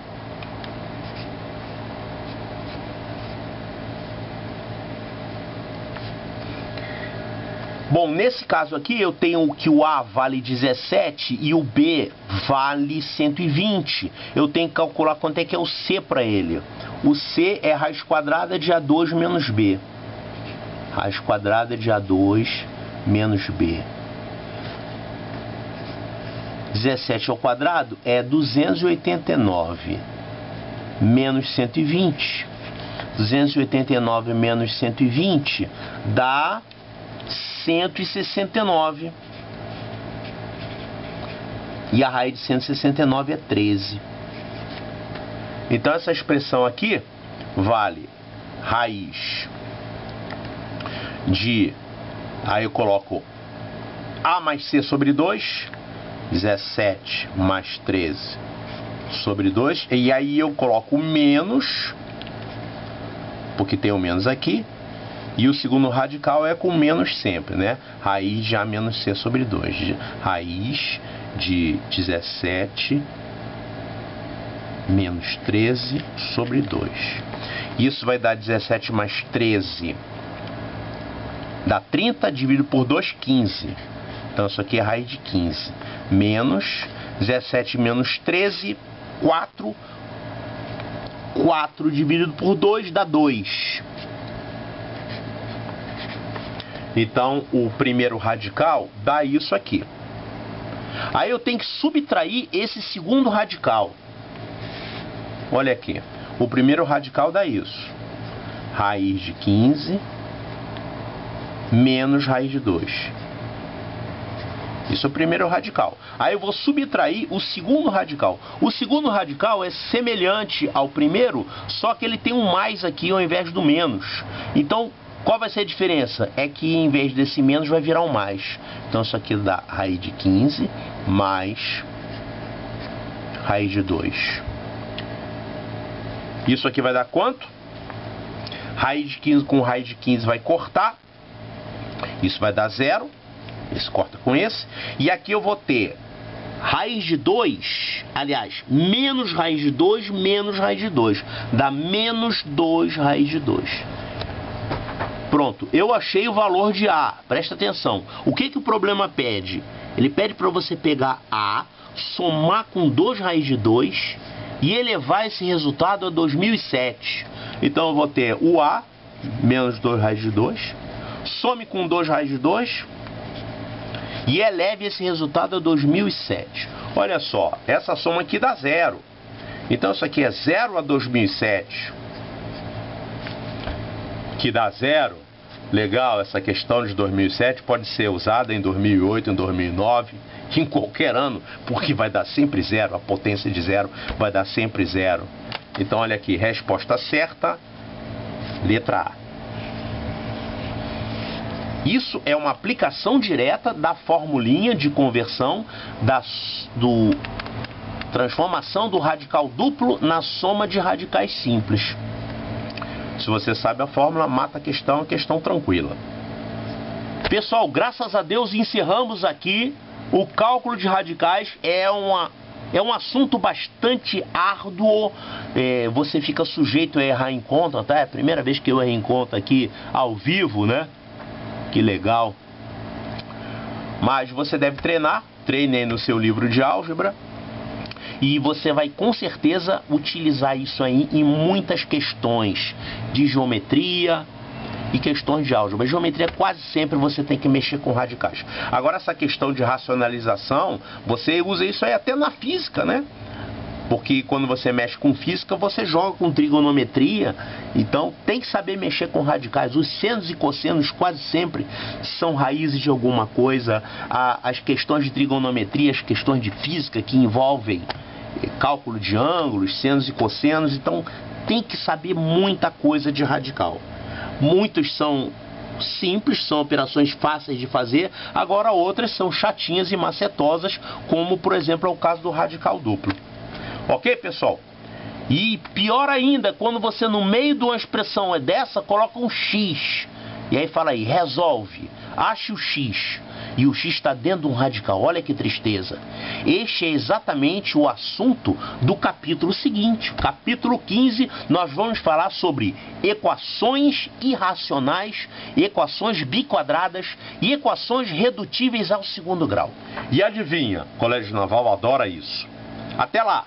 Bom, nesse caso aqui eu tenho que o A vale 17 e o B vale 120. Eu tenho que calcular quanto é que é o C para ele. O C é raiz quadrada de A2 menos B. Raiz quadrada de A2 menos B. 17 ao quadrado é 289 menos 120. 289 menos 120 dá 169. E a raiz de 169 é 13. Então essa expressão aqui vale raiz de... Aí eu coloco A mais C sobre 2, 17 mais 13 sobre 2. E aí eu coloco menos, porque tem o menos aqui. E o segundo radical é com menos sempre, né? Raiz de A menos C sobre 2. Raiz de 17 menos 13 sobre 2. Isso vai dar 17 mais 13. Dá 30 dividido por 2, 15. Então isso aqui é raiz de 15. Menos 17 menos 13, 4. 4 dividido por 2 dá 2. Então o primeiro radical dá isso aqui. Aí eu tenho que subtrair esse segundo radical. Olha aqui. O primeiro radical dá isso. Raiz de 15 menos raiz de 2. Isso é o primeiro radical. Aí eu vou subtrair o segundo radical. O segundo radical é semelhante ao primeiro, só que ele tem um mais aqui ao invés do menos. Então, Qual vai ser a diferença? É que em vez desse menos vai virar um mais. Então isso aqui dá raiz de 15 mais raiz de 2. Isso aqui vai dar quanto? Raiz de 15 com raiz de 15 vai cortar. Isso vai dar 0. Esse corta com esse. E aqui eu vou ter raiz de 2, aliás, menos raiz de 2, menos raiz de 2. Dá menos 2 raiz de 2. Pronto, eu achei o valor de A. Presta atenção. O que que o problema pede? Ele pede para você pegar A, somar com 2 raiz de 2 e elevar esse resultado a 2007. Então eu vou ter o A, menos 2 raiz de 2, some com 2 raiz de 2 e eleve esse resultado a 2007. Olha só, essa soma aqui dá 0. Então isso aqui é 0 a 2007, que dá 0. Legal, essa questão de 2007 pode ser usada em 2008, em 2009, em qualquer ano, porque vai dar sempre 0, a potência de 0 vai dar sempre 0. Então olha aqui, resposta certa, letra A. Isso é uma aplicação direta da formulinha de conversão transformação do radical duplo na soma de radicais simples. Se você sabe a fórmula, mata a questão tranquila. Pessoal, graças a Deus encerramos aqui. O cálculo de radicais é um assunto bastante árduo. Você fica sujeito a errar em conta, tá? É a primeira vez que eu errei em conta aqui ao vivo, né? Que legal. Mas você deve treinar. Treine aí no seu livro de álgebra. E você vai com certeza utilizar isso aí em muitas questões de geometria e questões de álgebra. Geometria quase sempre você tem que mexer com radicais. Agora essa questão de racionalização, você usa isso aí até na física, né? Porque quando você mexe com física, você joga com trigonometria. Então tem que saber mexer com radicais. Os senos e cossenos quase sempre são raízes de alguma coisa. As questões de trigonometria, as questões de física que envolvem cálculo de ângulos, senos e cossenos. Então tem que saber muita coisa de radical. Muitos são simples, são operações fáceis de fazer. Agora outras são chatinhas e macetosas, como por exemplo é o caso do radical duplo. Ok, pessoal? E pior ainda, quando você no meio de uma expressão dessa, coloca um X. E aí fala aí, resolve, ache o X. E o X está dentro de um radical, olha que tristeza. Este é exatamente o assunto do capítulo seguinte. Capítulo 15, nós vamos falar sobre equações irracionais, equações biquadradas e equações redutíveis ao segundo grau. E adivinha, o Colégio Naval adora isso. Até lá!